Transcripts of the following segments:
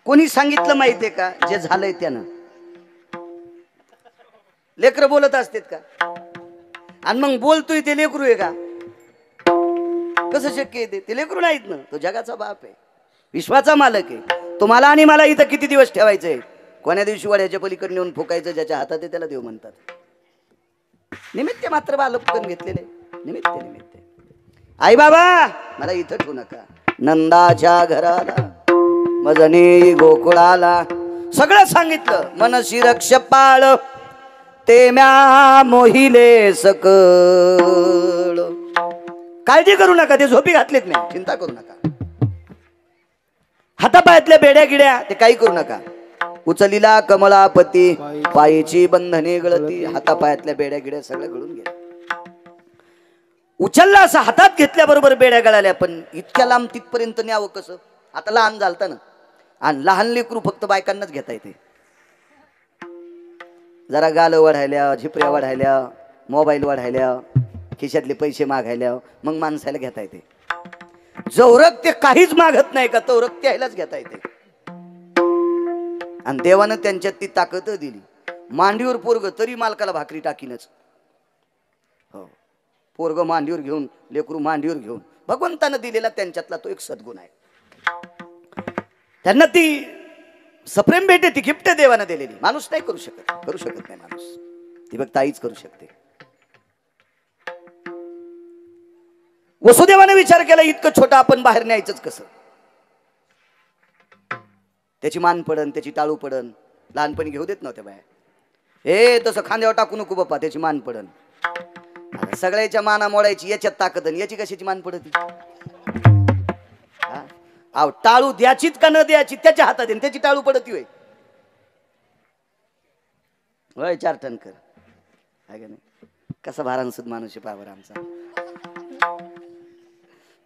कोणी सांगितलं माहितीये का? जे झालंय त्यानं. लेकर बोलत असतात का? आणि मग बोलतोय ते लेकरू आहे का? कसं शक्य आहे? ते लेकरू नाहीत ना, तो जगाचा बाप आहे, विश्वाचा मालक आहे. तुम्हाला आणि मला इथं किती दिवस ठेवायचंय? कोण्या दिवशी वड्याच्या पलीकडे नेऊन फुकायचं, ज्याच्या हातात आहे त्याला देव म्हणतात. निमित्त मात्र बालपण घेतलेले, निमित्त निमित्त. आई बाबा मला इथं ठेवू नका. नंदाच्या घराला मजनी गोकुळाला सगळं सांगितलं. मनसी रक्ष पाळ ते म्या मोहिले सकळ. काळजी करू नका, ते झोपी घातलेत नाही, चिंता करू नका. हातापायातल्या बेड्या गिड्या ते काही करू नका. उचलीला कमलापती पायीची बंधने गळती. हातापायातल्या बेड्या गिड्या सगळ्या गळून गेल्या. उचलला असं हातात घेतल्याबरोबर बेड्या गळाल्या. पण इतक्या लांब तिथपर्यंत न्यावं कसं? आता लहान झालता ना, आणि लहान लेकरू फक्त बायकांनाच घेता येते. जरा गाल वाढायल्या, झिपऱ्या वाढायल्या, मोबाईल वाढायल्या, खिशातले पैसे मागायल्या, मग माणसाला घेता येते. जवरक ते काहीच मागत नाही का, तवरक त्यालाच घेता येते. आणि देवानं त्यांच्यात ती ताकद दिली. मांडीवर पोरग तरी मालकाला भाकरी टाकीनच. हो, पोरग मांडीवर घेऊन, लेकरू मांडीवर घेऊन, भगवंतानं दिलेला त्यांच्यातला तो एक सद्गुण आहे. त्यांना ती सप्रेम भेटे, ती गिफ्ट देवानं दिलेली. माणूस नाही करू शकत, करू शकत नाही माणूस. ती फक्त आईच करू शकते. वसुदेवाने विचार केला, इतकं छोटं आपण बाहेर न्यायचंच कसं? त्याची मान पडन, त्याची टाळू पडन. लहानपणी घेऊ देत नव्हत्या बाया. हे तसं खांद्यावर टाकू नको बाप्पा, त्याची मान पडन. सगळ्याच्या माना मोडायची, याच्यात ताकद, याची कशाची मान पडती? अहो, टाळू द्याचीच का न द्याची त्याच्या हातात आहे, त्याची टाळू पडती होय. होय 4 टन कर आहे का नाही? कसा भारांसुद माणूस आहे पावर आमचा.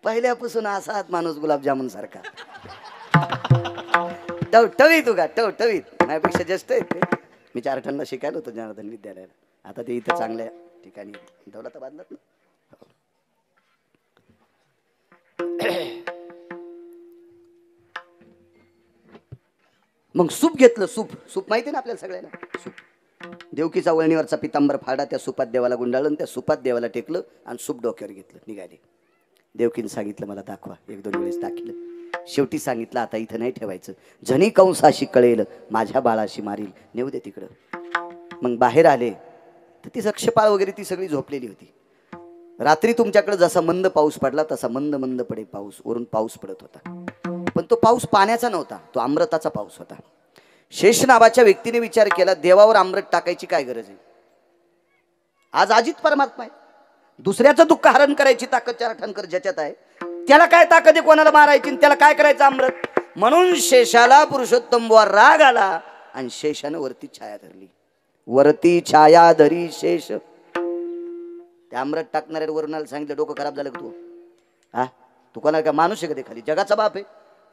पहिल्यापासून असाच माणूस गुलाबजामुन सारखा. टवटवीत उगा टवटवीत. माझ्यापेक्षा जास्त आहेत ते. मी 4 टनला शिकायला होतो जनार्दन विद्यालयाला. आता ते इथं चांगल्या ठिकाणी दौलताबादलाच ना. मग सूप घेतलं. सूप माहिती ना आपल्याला सगळ्यांना. सूप देवकीचा वळणीवरचा पितांबर फाडा त्या सुपात देवाला गुंडाळलं, त्या सुपात देवाला टेकलं आणि सूप डोक्यावर घेतलं. निघाले. देवकीने सांगितलं मला दाखवा. 1-2 वेळेस दाखिलं. शेवटी सांगितलं आता इथं नाही ठेवायचं. जनी कंसाशी कळेल माझ्या बाळाशी मारील, नेऊ दे तिकडं. मग बाहेर आले तर ती रक्षपाळ वगैरे ती सगळी झोपलेली होती. रात्री तुमच्याकडे जसा मंद पाऊस पडला तसा मंद मंद पडे पाऊस, वरून पाऊस पडत होता. पण तो पाऊस पाण्याचा नव्हता, तो अमृताचा पाऊस होता. शेष नावाच्या व्यक्तीने विचार केला, देवावर अमृत टाकायची काय गरज आहे? आज अजित परमात्मा आहे. दुसऱ्याचं दुःख हरण करायची ताकद 4 ठणकर ज्याच्यात आहे, त्याला काय ताकद आहे कोणाला मारायची? त्याला काय करायचं अमृत? म्हणून शेषाला पुरुषोत्तम वर राग आला आणि शेषानं वरती छाया धरली. वरती छाया धरी शेष. त्या अमृत टाकणाऱ्या वरुणाला सांगितलं, डोकं खराब झालं का तू? हा, तू कोणाला काय माणूस आहे का? ते खाली जगाचा बाप आहे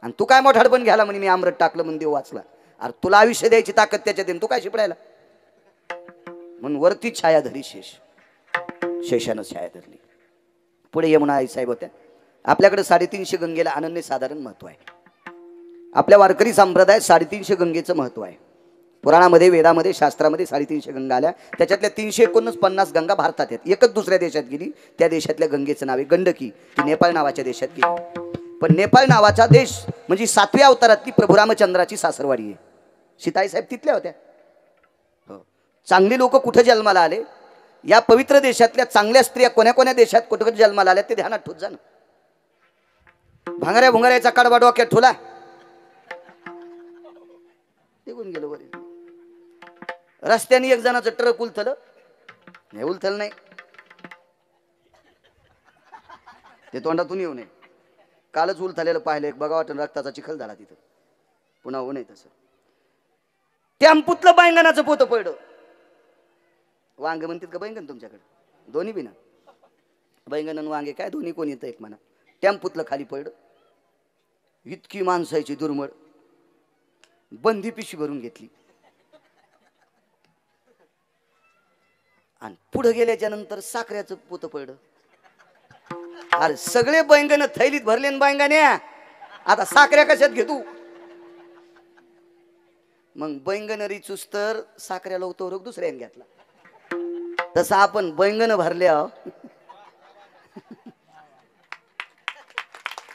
आणि तू काय मोठाडपण घ्यायला म्हणे मी अमृत टाकलं म्हणून देव वाचला. अरे तुला आयुष्य द्यायची ताकद त्याच्यात आहे, तू काय शिपडायला? म्हणून वरती छाया धरी शेष. शेषानं छाया धरली. पुढे यमुना आई साहेब होत्या. आपल्याकडे 350 गंगेला अनन्यसाधारण महत्व आहे. आपल्या वारकरी संप्रदायात 350 गंगेचं महत्व आहे. पुराणामध्ये, वेदामध्ये, शास्त्रामध्ये 350 गंगा आल्या. त्याच्यातल्या 349 गंगा भारतात आहेत. एकच दुसऱ्या देशात गेली. त्या देशातल्या गंगेचं नाव आहे गंडकी. ती नेपाळ नावाच्या देशात गेली. पण नेपाळ नावाचा देश म्हणजे 7व्या अवतारातली प्रभू रामचंद्राची सासरवाडी आहे. सीताई साहेब तिथल्या होत्या. हो, चांगली लोक कुठे जन्माला आले, या पवित्र देशातल्या चांगल्या स्त्रिया कोण्या कोण्या देशात कुठे जन्माला आल्या ते ध्यानात ठेवत जा ना. भांगऱ्या भुंगऱ्याचा कडबा डोक्यात ठेवला, निघून गेलो. बरे रस्त्याने एक जणाचं ट्रक उलथलं. नाही उलथलं नाही, ते तोंडातून येऊ नये. कालच उलथलेलं पाहिलं, एक बघा वाटून रक्ताचा चिखल झाला तिथं. पुन्हा होऊ नये तसं. टेम्पूतलं बैंगनाचं पोतं पडलं. वांगे म्हणतात का बैंगन तुमच्याकडे? दोन्ही बी ना, बैंगन आणि वांगे काय दोन्ही कोण येतं एक म्हणा. टेम्पूतलं खाली पडलं. इतकी माणसाची दुर्मळ. बंदी पिशवी भरून घेतली आणि पुढे गेल्याच्या नंतर साखरेचं पोतं पडलं. अरे सगळे बैंगन थैलीत भरले बैंगण्या, आता साखऱ्या कशात घेतू? मग बैंगनरी चुस्तर साखऱ्या लावतो रोग दुसऱ्याने घेतला. तसं आपण बैंगन भरले आहो.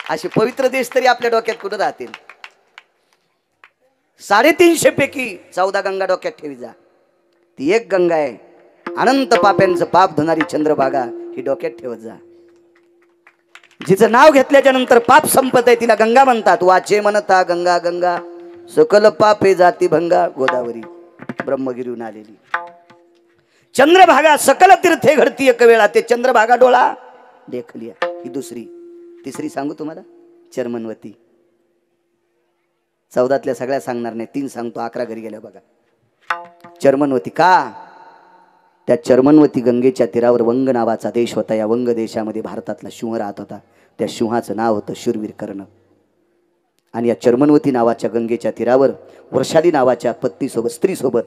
असे पवित्र देश तरी आपल्या डोक्यात कुठं राहतील. 350 पैकी 14 गंगा डोक्यात ठेवी जा. ती एक गंगा आहे अनंत पाप्यांचं पाप धुणारी चंद्रभागा, ही डोक्यात ठेवत जा. जिचं नाव घेतल्याच्या नंतर पाप संपत आहे तिला गंगा म्हणतात. वाचे म्हणता गंगा गंगा सकल पापे जाती भंगा, गोदावरी ब्रह्मगिरीहून आलेली. चंद्रभागा सकल तीर्थे घडती एक वेळा, ते चंद्रभागा डोळा देखलिया. ही दुसरी. तिसरी सांगू तुम्हाला, चर्मनवती. 14तल्या सगळ्या सांगणार नाही, 3 सांगतो, 11 घरी गेल्या बघा. चर्मनवती का? त्या चर्मनवती गंगेच्या तीरावर वंग नावाचा देश होता. या वंग देशामध्ये भारतातला सिंह राहत होता. त्या सिंहाचं नाव होतं शूरवीर कर्ण. आणि या चर्मनवती नावाच्या गंगेच्या तीरावर वर्षाली नावाच्या पत्नीसोबत, स्त्रीसोबत,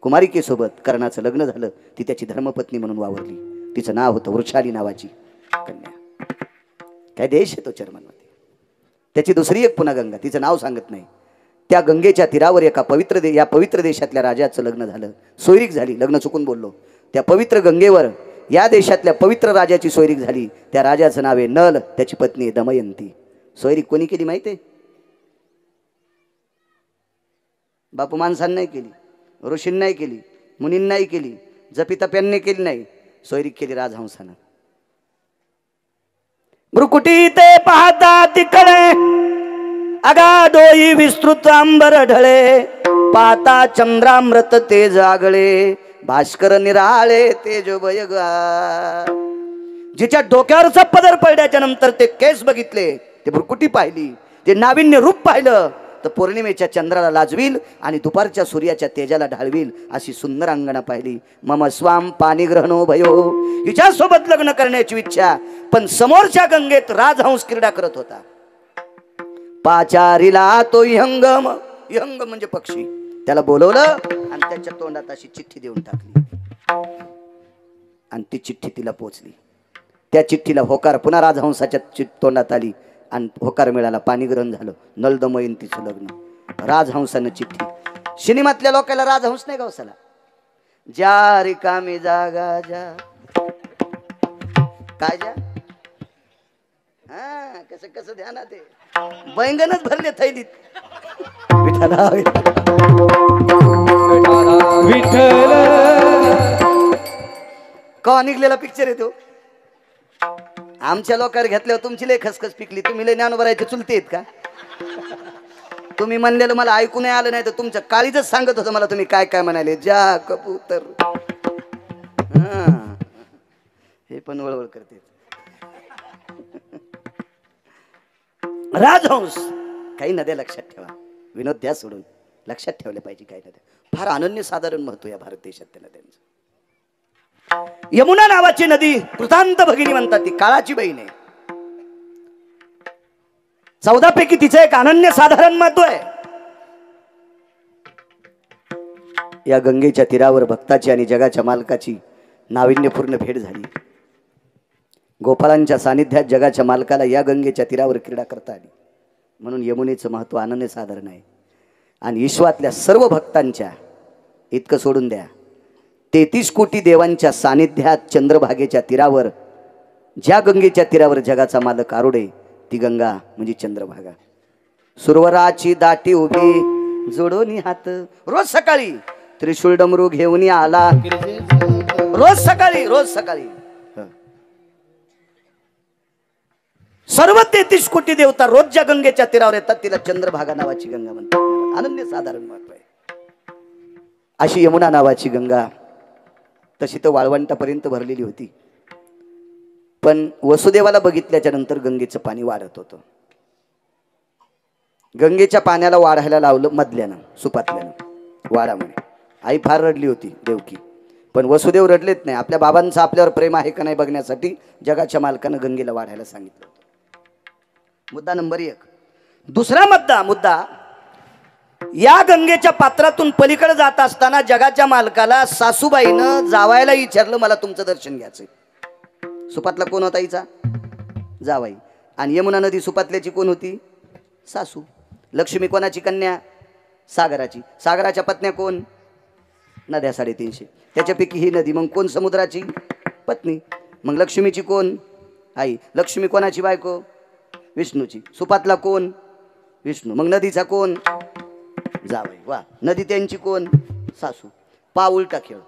कुमारिकेसोबत कर्णाचं लग्न झालं. ती त्याची धर्मपत्नी म्हणून वावरली. तिचं नाव होतं वृषाली नावाची कन्या. काय देश आहे तो चर्मनवती. त्याची दुसरी एक पुन्हा गंगा, तिचं नाव सांगत नाही. त्या गंगेच्या तीरावर एका या पवित्र देशातल्या राजाचं लग्न झालं. सोयरीक झाली, लग्न चुकून बोललो. त्या पवित्र गंगेवर या देशातल्या पवित्र राजाची सोयरीक झाली. त्या राजाचं नाव आहे नल, त्याची पत्नी आहे दमयंती. सोयरीक कोणी केली माहिती आहे? बापू माणसांनी नाही केली, ऋषींनी नाही केली, मुनींनी नाही केली, जपितप्यांनी केली नाही. सोयरीक केली राजहंसानं. भ्रुकुटी ते पाहता तिकडे अगाधोई विस्तृत अंबर ढळे, पाता चंद्रामृत ते जागळे, भास्कर निराळे तेज बयगा. जिच्या डोक्यावरचा पदर पडल्याच्या नंतर ते केस बघितले, ते भ्रुकुटी पाहिली, ते नाविन्य रूप पाहिलं, तर पौर्णिमेच्या चंद्राला लाजवील आणि दुपारच्या सूर्याच्या तेजाला ढाळवील अशी सुंदर अंगणा पाहिली. मम स्वाम पाणीग्रहणो भयो. हिच्यासोबत लग्न करण्याची इच्छा, पण समोरच्या गंगेत राजहंस क्रीडा करत होता. पाचारीला तो यंगम, यंग म्हणजे पक्षी, त्याला बोलवलं आणि त्याच्या तोंडात अशी चिठ्ठी देऊन टाकली. आणि ती चिठ्ठी तिला पोचली. त्या चिठ्ठीला होकार पुन्हा राजहंसाच्या तोंडात आली आणि होकार मिळाला. पाणीग्रहण झालं. नल दमयंतीचं लग्न. राजहंसानं चिठ्ठी. सिनेमातल्या लोकांना राजहंस नाही गवसाला. ज्या रिकामी जागा ज्या काय ज्या, हा कसं कसं ध्यानात आहे. बैंगनच भरले थैलीत. विठ्ठला विठ्ठल का निघलेला पिक्चर आहे तो. आमच्या लोकांवर घेतल्यावर तुमची लय खसखस पिकली. तुम्ही लय ज्ञानोबरायचे चुलते आहेत का? तुम्ही म्हणलेलं मला ऐकू नाही आलं नाही तर तुमच्या काळीच सांगत होतं मला तुम्ही काय काय म्हणाले. जा कबूतर. हे पण वळवळ करते. राजहंस. काही नद्या लक्षात ठेवा, विनोद द्या सोडून. लक्षात ठेवले पाहिजे काही नद्या. फार अनन्यसाधारण महत्व या भारत देशात त्या नद्यांचं. यमुना नावाची नदी कृतांत भगिनी म्हणतात. ती काळाची बहीण आहे. 14 पैकी तिचं एक अनन्यसाधारण महत्व आहे. या गंगेच्या तीरावर भक्ताची आणि जगाच्या मालकाची नाविन्यपूर्ण भेट झाली. गोपाळांच्या सानिध्यात जगाच्या मालकाला या गंगेच्या तीरावर क्रीडा करता आली. म्हणून यमुनेचं महत्व अनन्यसाधारण आहे. आणि विश्वातल्या सर्व भक्तांच्या, इतकं सोडून द्या, 33 कोटी देवांच्या सानिध्यात चंद्रभागेच्या तीरावर, ज्या गंगेच्या तीरावर जगाचा मालक आरुडे, ती गंगा म्हणजे चंद्रभागा. सुरवराची दाटी उभी जोडोनी हात. रोज सकाळी त्रिशूळ डमरू घेऊन आला. रोज सकाळी, रोज सकाळी सर्व 33 कोटी देवता रोज ज्या गंगेच्या तीरावर येतात तिला चंद्रभागा नावाची गंगा म्हणतात. अनन्य साधारण महत्व आहे. अशी यमुना नावाची गंगा तशी तर वाळवंटापर्यंत भरलेली होती. पण वसुदेवाला बघितल्याच्या नंतर गंगेचं पाणी वाढत होतं. गंगेच्या पाण्याला वाढायला लावलं मधल्यानं, सुपातल्यानं वाढा म्हणे. आई फार रडली होती देवकी. पण वसुदेव रडलेत नाही. आपल्या बाबांचं आपल्यावर प्रेम आहे का नाही बघण्यासाठी जगाच्या मालकानं गंगेला वाढायला सांगितलं होतं. मुद्दा नंबर 1. दुसरा मुद्दा, या गंगेच्या पात्रातून पलीकडे जात असताना जगाच्या मालकाला सासूबाईनं जावायला विचारलं, मला तुमचं दर्शन घ्यायचंय. सुपातला कोण होता? हिचा जावाई. आणि यमुना नदी सुपातल्याची कोण होती? सासू. लक्ष्मी कोणाची कन्या? सागराची. सागराच्या पत्न्या कोण? नद्या 350. त्याच्यापैकी ही नदी. मग कोण समुद्राची पत्नी? मग लक्ष्मीची कोण? आई. लक्ष्मी कोणाची बायको? विष्णूची. सुपातला कोण? विष्णू. मग नदीचा कोण? जावई. वा. नदी त्यांची कोण? सासू. पा उलटा खेळ.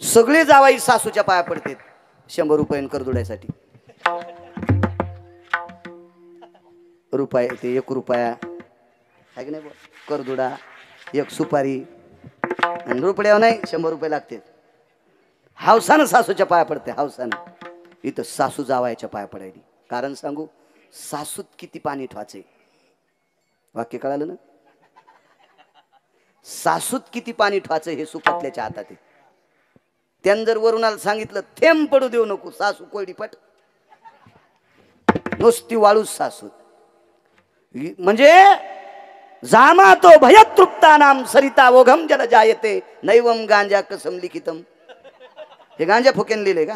सगळे जावाई सासूच्या पाया पडतात 100 रुपये करदुड्यासाठी. रुपये ते 1 रुपया आहे की नाही? करदुडा, 1 सुपारी आणि रुपड्यावर नाही 100 रुपये लागते. हावसानं सासूच्या पाया पडते. हावसानं. इथं सासू जावायच्या पाया पडायली. कारण सांगू? सासूत किती पाणी ठवाचे. वाक्य कळालं ना? सासूत किती पाणी ठवाचं हे सुपातल्याच्या हातात आहे. त्यानं जर वरुणाला सांगितलं थेंब पडू देऊ नको, सासू कोरडी पट. नुसती वाळूच सासू. म्हणजे जामातो भयतृप्तानाम सरिता ओघम जल जायते नैवम गांजा कसम लिखितम. हे गांजा फुकेन लिहिले का?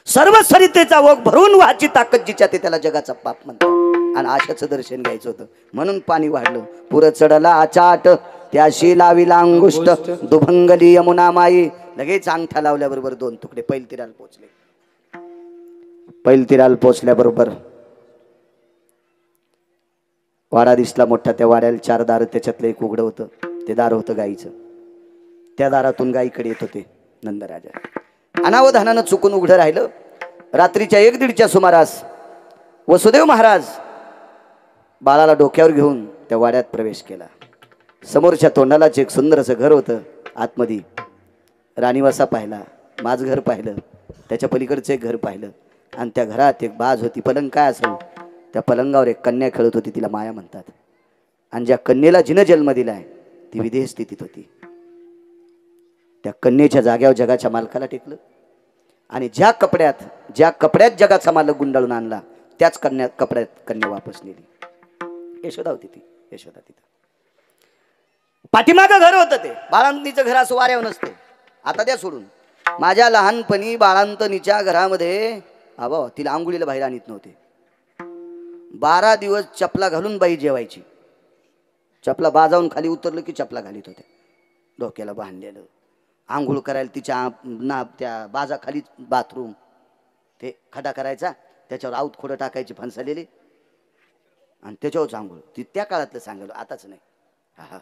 सर्व सरितेचा ओघ भरून व्हायची ताकद जिच्या ते त्याला जगाचा पाप म्हणतात. आणि आशाचं दर्शन घ्यायचं होतं म्हणून पाणी वाढलं. पुर चढला आचाट त्याशी लाविला अंगुष्ट दुभंगली यमुना माई. लगेच अंगठा लावल्याबरोबर 2 तुकडे पैलतीराला पोचले. पैलतीराला पोचल्याबरोबर वाडा दिसला मोठा. त्या वाड्याला 4 दार. त्याच्यातलं एक उघडं होतं. ते दार होतं गाईचं. त्या दारातून गाईकडे येत होते नंदराजा. अनावधानानं चुकून उघडं राहिलं. रात्रीच्या 1-1:30च्या सुमारास वसुदेव महाराज बाळाला डोक्यावर घेऊन त्या वाड्यात प्रवेश केला. समोरच्या तोंडालाच एक सुंदर असं घर होतं. आतमध्ये राणीवासा पाहिला, माझघर पाहिलं, त्याच्या पलीकडचं एक घर पाहिलं. आणि त्या घरात एक बाज होती. पलंग काय असेल त्या पलंगावर एक कन्या खेळत होती. तिला माया म्हणतात. आणि ज्या कन्येला जिनं जन्म दिलाय ती विदेह स्थितीत होती. त्या कन्येच्या जाग्यावर जगाच्या मालकाला टेकलं. आणि ज्या कपड्यात जगाचा मालक गुंडाळून आणला त्याच कपड्यात कन्या वापस नेली. यशोदा होती ती. यशोदा तिथं पाठीमागं घर होतं. ते बाळांतनीचं घर असं वाऱ्यावर नसतं. आता द्या सोडून. माझ्या लहानपणी बाळांतनीच्या घरामध्ये तिला आंघोळीला बाहेर आणत नव्हते. 12 दिवस चपला घालून बाई जेवायची. चपला बाजावून खाली उतरलं की चपला घालीत होत्या. डोक्याला बांधलेलं. आंघोळ करायला तिच्या त्या बाजाखाली बाथरूम. ते खडा करायचा, त्याच्यावर आऊत खोडं टाकायचे फणसालेले आणि त्याच्यावरच आंघोळ. ती त्या काळातलं सांगलं, आताच नाही. हा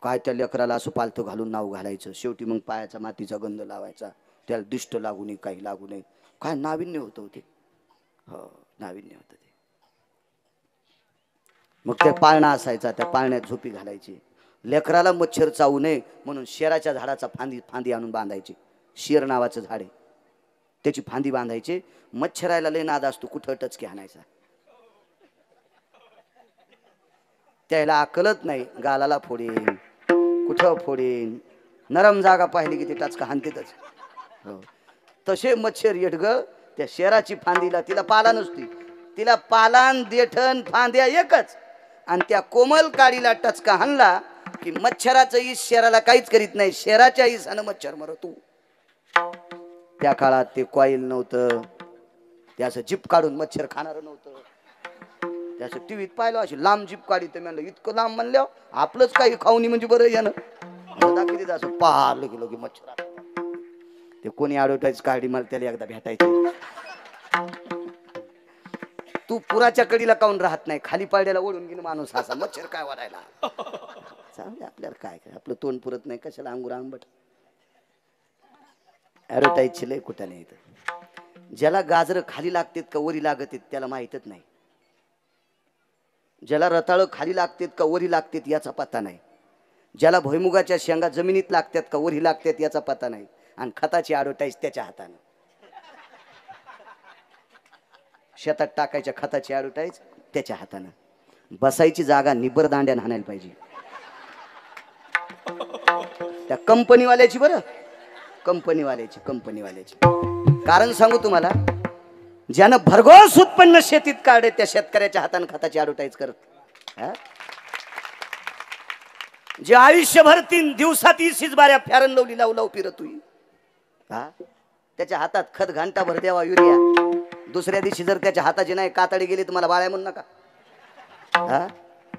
काय त्या लेकराला असं पालथं घालून नाव घालायचं. शेवटी मग पायाचा मातीचा गंध लावायचा. त्याला दिष्ट लागू नये, काही लागू नये. काय नाविन्य होतं ते. हो, नाविन्य होतं ते. मग त्या पाळणा असायचा. त्या पाळण्यात झोपी घालायची. लेकराला मच्छर चावू नये म्हणून शेराच्या झाडाचा फांदी आणून बांधायची. शेर नावाचं झाड आहे, त्याची फांदी बांधायची. मच्छरायला लय नाद असतो, कुठं टचकी आणायचा. त्याला अकलत नाही. गालाला फोडेन, कुठं फोडेन. नरम जागा पाहिली की ते टचका हाणतेतच. हो, तसे मच्छर येडग. त्या शेराची फांदीला तिला पाला नसती. तिला पालान देठन फांद्या एकच. आणि त्या कोमल काडीला टचका हाणला की मच्छराचं इस शेराला काहीच करीत नाही. शेराच्या इसानं मच्छर मरतो. त्या काळात ते कॉईल नव्हतं. ते असं जीप काढून मच्छर खाणार नव्हतं. त्याचं टीव्हीत पाहिलं अशी लांब जीप काढी. तर म्हणलं इतकं लांब म्हणल्यावर आपलंच काही खाऊनी म्हणजे बरं यानं दाखवते. असं पाहिलं गेलो की मच्छर. ते कोणी ॲडव्हर्टाईज काढली मला त्याला एकदा भेटायचे. तू पुराच्या कडीला काऊन राहत नाही. खाली पाड्याला ओढून गेलं माणूस असा. मच्छर काय वाढायला. चांगले आपल्याला काय आपलं तोंड पुरत नाही कशाला अंगूर आंबट. ॲडव्हर्टाईजचे लय कुठं नाही. ज्याला गाजरं खाली लागतात का वरी लागत आहेत त्याला माहीतच नाही. ज्याला रताळं खाली लागतात का वरी लागतात याचा पत्ता नाही. ज्याला भुईमुगाच्या शेंगा जमिनीत लागतात का वरी लागतात याचा पत्ता नाही. आणि खताची ॲडव्हर्टाईज त्याच्या हातानं. शेतात टाकायच्या खताची ॲडव्हर्टाईज त्याच्या हातानं. बसायची जागा निब्बर दांड्यानं हाणायला पाहिजे त्या कंपनीवाल्याची. बरं, कंपनीवाल्याची. कारण सांगू तुम्हाला, ज्यानं भरघोस उत्पन्न शेतीत काढे त्या शेतकऱ्याच्या हातानं खताची ॲडव्हर्टाईज करत. जे आयुष्यभर 3 दिवसात 20 बाऱ्या फॅरन लवली लावू फिरत होई. त्याच्या हातात खत घंटा भर द्यावा युरिया. दुसऱ्या दिवशी जर त्याच्या हाताची नाही कातडी गेली तुम्हाला बाळ्या म्हणू नका.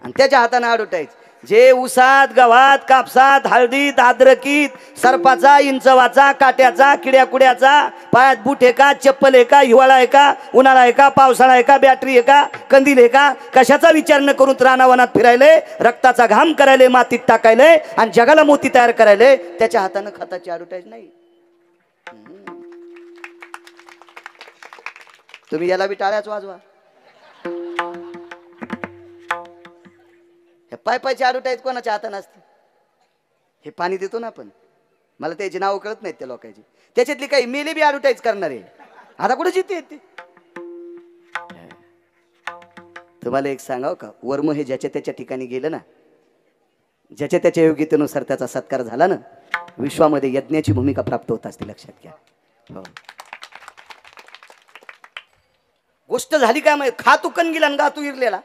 आणि त्याच्या हाताने आडोटायचं. जे उसात, गव्हात, कापसात, हळदीत, अद्रकीत, सर्पाचा, इंचवाचा, काट्याचा, किड्याकुड्याचा, पायात बूट आहे का, चप्पल आहे का, हिवाळा आहे का, उन्हाळा आहे का, पावसाळा आहे का, बॅटरी आहे का, कंदील आहे का, कशाचा विचार न करून रानावनात फिरायले, रक्ताचा घाम करायले, मातीत टाकायले आणि जगाला मोती तयार करायले. त्याच्या हाताने खताची ॲडव्हर्टाईज नाही. तुम्ही याला बी टाळ्याच वाजवा. पायपायची ॲडव्हर्टाईज कोणाच्या हाताने असते? हे पाणी देतो ना आपण, मला त्याची नावं कळत नाहीत त्या लोकांची. त्याच्यातली काही मेले बी ॲडव्हर्टाईज करणार आहे. आता कुठे जिथे ते तुम्हाला एक सांगाव का, वर्म हे ज्याच्या त्याच्या ठिकाणी गेलं ना, ज्याच्या त्याच्या योग्यतेनुसार त्याचा सत्कार झाला ना, विश्वामध्ये यज्ञाची भूमिका प्राप्त होत असते. लक्षात घ्या. हो, गोष्ट झाली काय माहिती? खा तू कणगीला आणि गा तू इरलेला.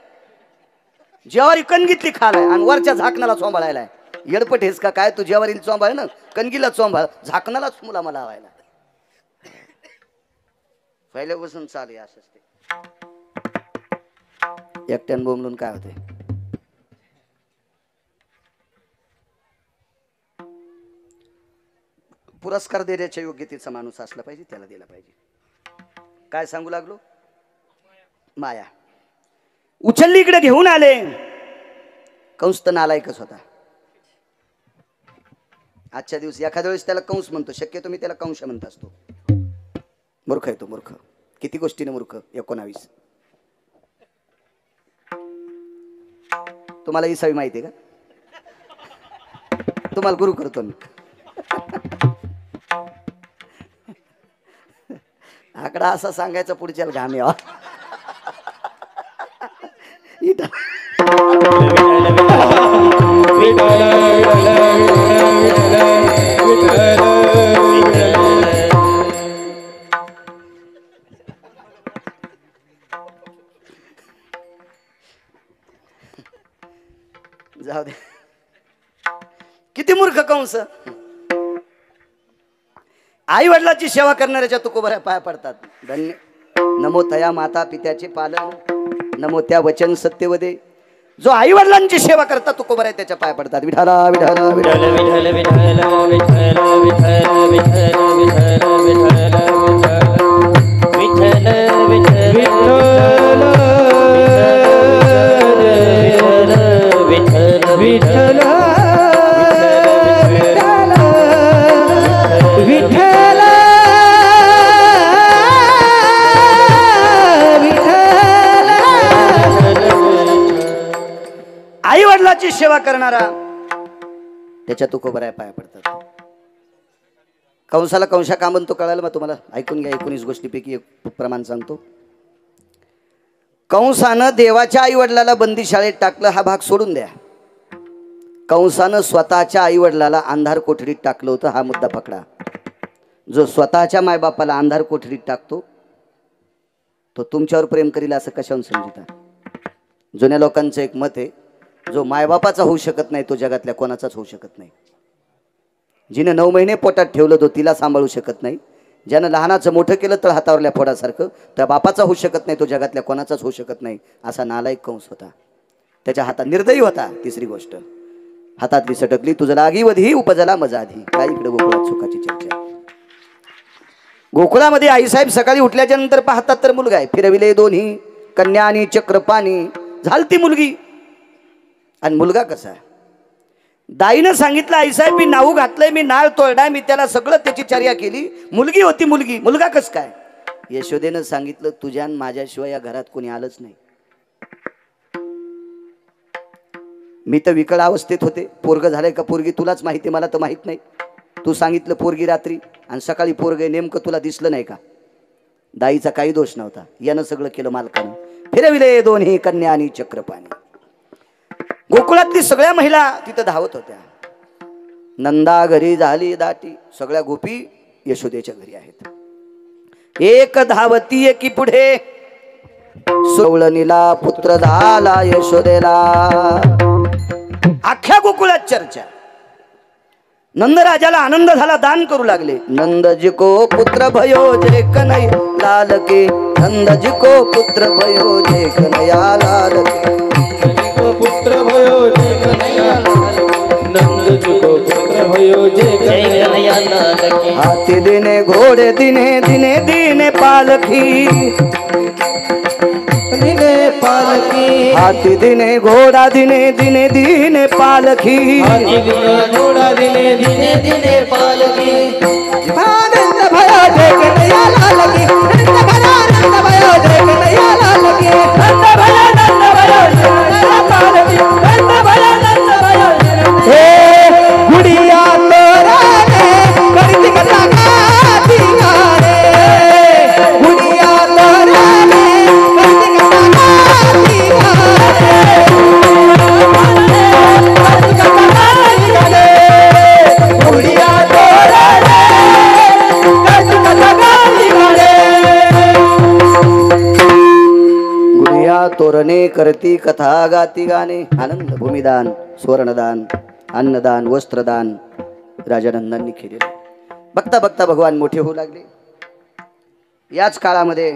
ज्यावारी कणगीतली खालाय आणि वरच्या झाकणाला चोंबाळायलाय. येडपट हेस का काय? तू ज्यावारी चोंबाळ ना, कणगीला चोंबाळ, झाकणालाच मुला मला लावायला. पहिल्यापासून चालू असंच ते. एकट्यान बोंबलून काय होते? पुरस्कार देण्याच्या योग्यतेचा माणूस असला पाहिजे, त्याला दिला पाहिजे. काय सांगू लागलो? माया उचलली इकडे घेऊन आले. कंस तर नालायकच होता. आजच्या दिवशी एखाद्या वेळेस त्याला कंस म्हणतो, शक्यतो मी त्याला कंस म्हणत असतो. मूर्ख आहे तो, मूर्ख. किती गोष्टीने मूर्ख. 19 तुम्हाला ही सवय माहिती आहे का? तुम्हाला गुरु करतो मी. आकडा असा सांगायचा पुढच्याला घाम यावा. जाऊ दे. किती मूर्ख कंस. आई वडिलाची सेवा करणाऱ्याच्या तुकोबऱ्या पाया पडतात. धन्य नमो तया माता पित्याचे पालन, नमो त्या वचन सत्यवदे. जो आई वडिलांची सेवा करतात तुकोबऱ्या त्याच्या पाया पडतात. विठाला विठाला विठाला विठाला विठाला विठाला विठाला विठाला विठाला विठाला आई वडिलाची सेवा करणारा त्याच्या तुकोबऱ्या पाया पडतात. कंसाला कंसा का म्हणतो कळालं मग तुम्हाला? ऐकून घ्या. 19 गोष्टीपैकी एक प्रमाण सांगतो. कंसानं देवाच्या आई वडिलाला बंदी शाळेत टाकलं, हा भाग सोडून द्या. कंसानं स्वतःच्या आई वडिलाला अंधार कोठडीत टाकलं होतं, हा मुद्दा पकडा. जो स्वतःच्या मायबापाला अंधार कोठडीत टाकतो तो तुमच्यावर प्रेम करील असं कशावरून समजता? जुन्या लोकांचं एक मत आहे, जो मायबापाचा होऊ शकत नाही तो जगातल्या कोणाचाच होऊ शकत नाही. जिने 9 महिने पोटात ठेवलं तो तिला सांभाळू शकत नाही. ज्यानं लहानाचं मोठं केलं तर हातावरल्या फोडासारखं, त्या बापाचा होऊ शकत नाही तो जगातल्या कोणाचाच होऊ शकत नाही. असा नालायक कंस होता. त्याच्या हातात निर्दयी होता. तिसरी गोष्ट, हातातली सटकली तुझं लागी वधी उपजला मजाधी. काय इकडे गोकुळात सुखाची चर्चा. गोकुळामध्ये आईसाहेब सकाळी उठल्याच्या नंतर पाहतात तर मुलगा आहे. फिरविले दोन्ही कन्या आणि चक्रपाणी. झालती मुलगी. आणि मुलगा कसा? दाईनं सांगितलं आईसाहेब मी नाऊ घातलंय, मी नाळ तोडलाय, मी त्याला सगळं त्याची चर्या केली. मुलगी होती मुलगी. मुलगा कस काय? यशोदेनं सांगितलं तुझ्या माझ्याशिवाय या घरात कोणी आलंच नाही. मी तर विकळ अवस्थेत होते. पोरग झालंय का पोरगी तुलाच माहिती, मला तर माहित नाही. तू सांगितलं पोरगी रात्री आणि सकाळी पोरग नेमकं तुला दिसलं नाही का? दाईचा काही दोष नव्हता. यानं सगळं केलं मालकानं. फिरविले दोन्ही कन्या आणि चक्रपाणी. गोकुळातली सगळ्या महिला तिथं धावत होत्या. नंदा घरी झाली दाटी. सगळ्या गोपी यशोदेच्या घरी आहेत. एक धावती एकी पुढे सवळणीला पुत्र झाला यशोदेला. अख्ख्या गोकुळात चर्चा. नंदराजाला आनंद झाला, दान करू लागले. नंदजी को पुत्र भयो जे कन्हैया लाल के. नंदजी को पुत्र भयो जे कन्हैया लाल के. पुत्र हाती दिने घोडे दिने दिने दिने पालखी हाती दिने घोडा दिने दिने दिने पालखी घोडा दिने दिने दिने पालखी आनंद भया देखने लाल की आनंद भया देखने लाल की आनंद भया पालखी आनंद भया हे गुड़िया तोरा ने करती कथा गाती रे गुड़िया तोरा ने करती कथा गाती रे गुड़िया तोरा ने करती कथा गाती रे गुड़िया तोरणे करती कथा गाती गाणे आनंद भूमिदान स्वर्णदान अन्नदान वस्त्रदान राजानंदांनी केलेले बघता बघता भगवान मोठे होऊ लागले याच काळामध्ये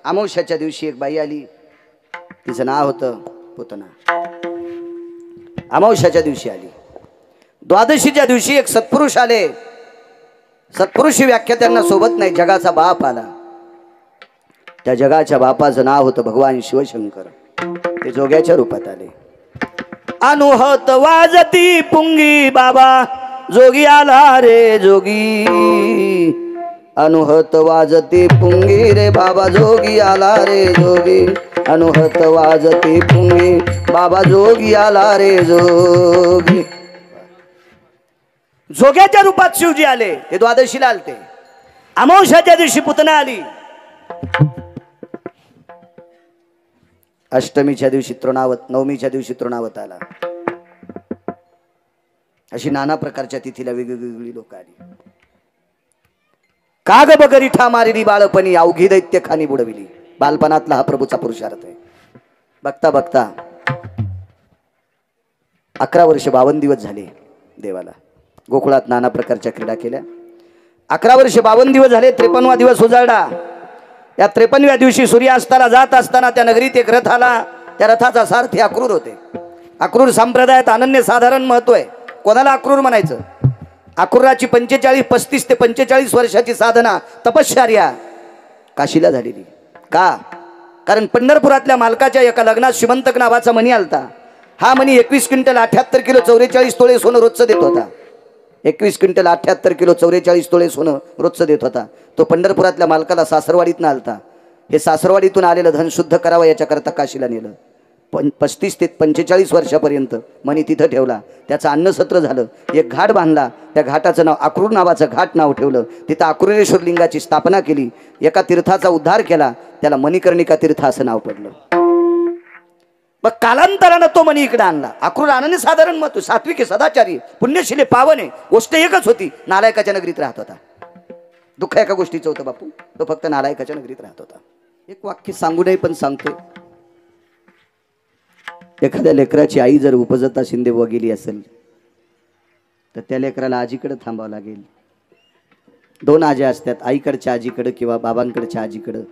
अमावस्याच्या दिवशी एक बाई आली तिचं नाव होतं पुतना अमावस्याच्या दिवशी आली द्वादशीच्या दिवशी एक सत्पुरुष आले सत्पुरुषी व्याख्या त्यांना सोबत नाही जगाचा बाप आला त्या जगाच्या बापाचं नाव होतं भगवान शिवशंकर ते जोग्याच्या रूपात आले अनुहत वाजती पुंगी बाबा जोगी आला रे जोगी अनुहत वाजती पुंगी रे बाबा जोगी आला रे जोगी अनुहत वाजती पुंगी बाबा जोगी आला रे जोगी जोग्याच्या रूपात शिवजी आले ते द्वादशीला आलते अमावस्याच्या दिवशी पुतना आली अष्टमीच्या दिवशी तृणावत नवमीच्या दिवशी तृणावत आला अशी नाना प्रकारच्या तिथीला वेगवेगळी लोक आली काग बगरी ठा मारिली बाळपणी अवघी दैत्य खानी बुडविली बालपणातला हा प्रभूचा पुरुषार्थ आहे बघता बघता 11 वर्ष 52 दिवस झाले देवाला गोकुळात नाना प्रकारच्या क्रीडा केल्या 11 वर्ष 52 दिवस झाले 53वा दिवस उजाडला या 53व्या दिवशी सूर्यास्ताला जात असताना त्या नगरीत एक रथ आला त्या रथाचा सारथी अक्रूर होते अक्रूर संप्रदायात अनन्य साधारण महत्व आहे कोणाला अक्रूर म्हणायचं अक्रूराची 35 ते 45 वर्षाची साधना तपश्चर्या काशीला झालेली का कारण पंढरपुरातल्या मालकाच्या एका लग्नात श्रीमंतक नावाचा मणी आलता हा मणी 21 क्विंटल 78 किलो 44 तोळे सोनं रोजचं देत होता 21 क्विंटल 78 किलो 44 तोळे सोनं रोजचं देत होता तो पंढरपुरातल्या मालकाला सासरवाडीतनं आलता हे सासरवाडीतून आलेलं धन शुद्ध करावं याच्याकरता काशीला नेलं 35 ते 45 वर्षापर्यंत मणी तिथं ठेवला त्याचं अन्नसत्र झालं एक घाट बांधला त्या घाटाचं नाव अक्रूर नावाचं घाट नाव ठेवलं तिथं अक्रूरेश्वर लिंगाची स्थापना केली एका तीर्थाचा उद्धार केला त्याला मणिकर्णिका तीर्थ असं नाव पडलं मग कालांतरानं तो मणी इकडे आणला अक्रूर अनन्य साधारण महत्व सात्विक सदाचारी पुण्यशीले पावने गोष्ट एकच होती नालायकाच्या नगरीत राहत होता दुःख एका गोष्टीचं होतं बापू तो फक्त नालायकाच्या नगरीत राहत होता एक वाक्य सांगू नये पण सांगतो एखाद्या लेकराची आई जर उपजता शिंदे गेली असेल तर त्या लेकराला आजीकडे थांबावं लागेल 2 आज्या असतात आईकडच्या आजीकडे किंवा बाबांकडच्या आजीकडे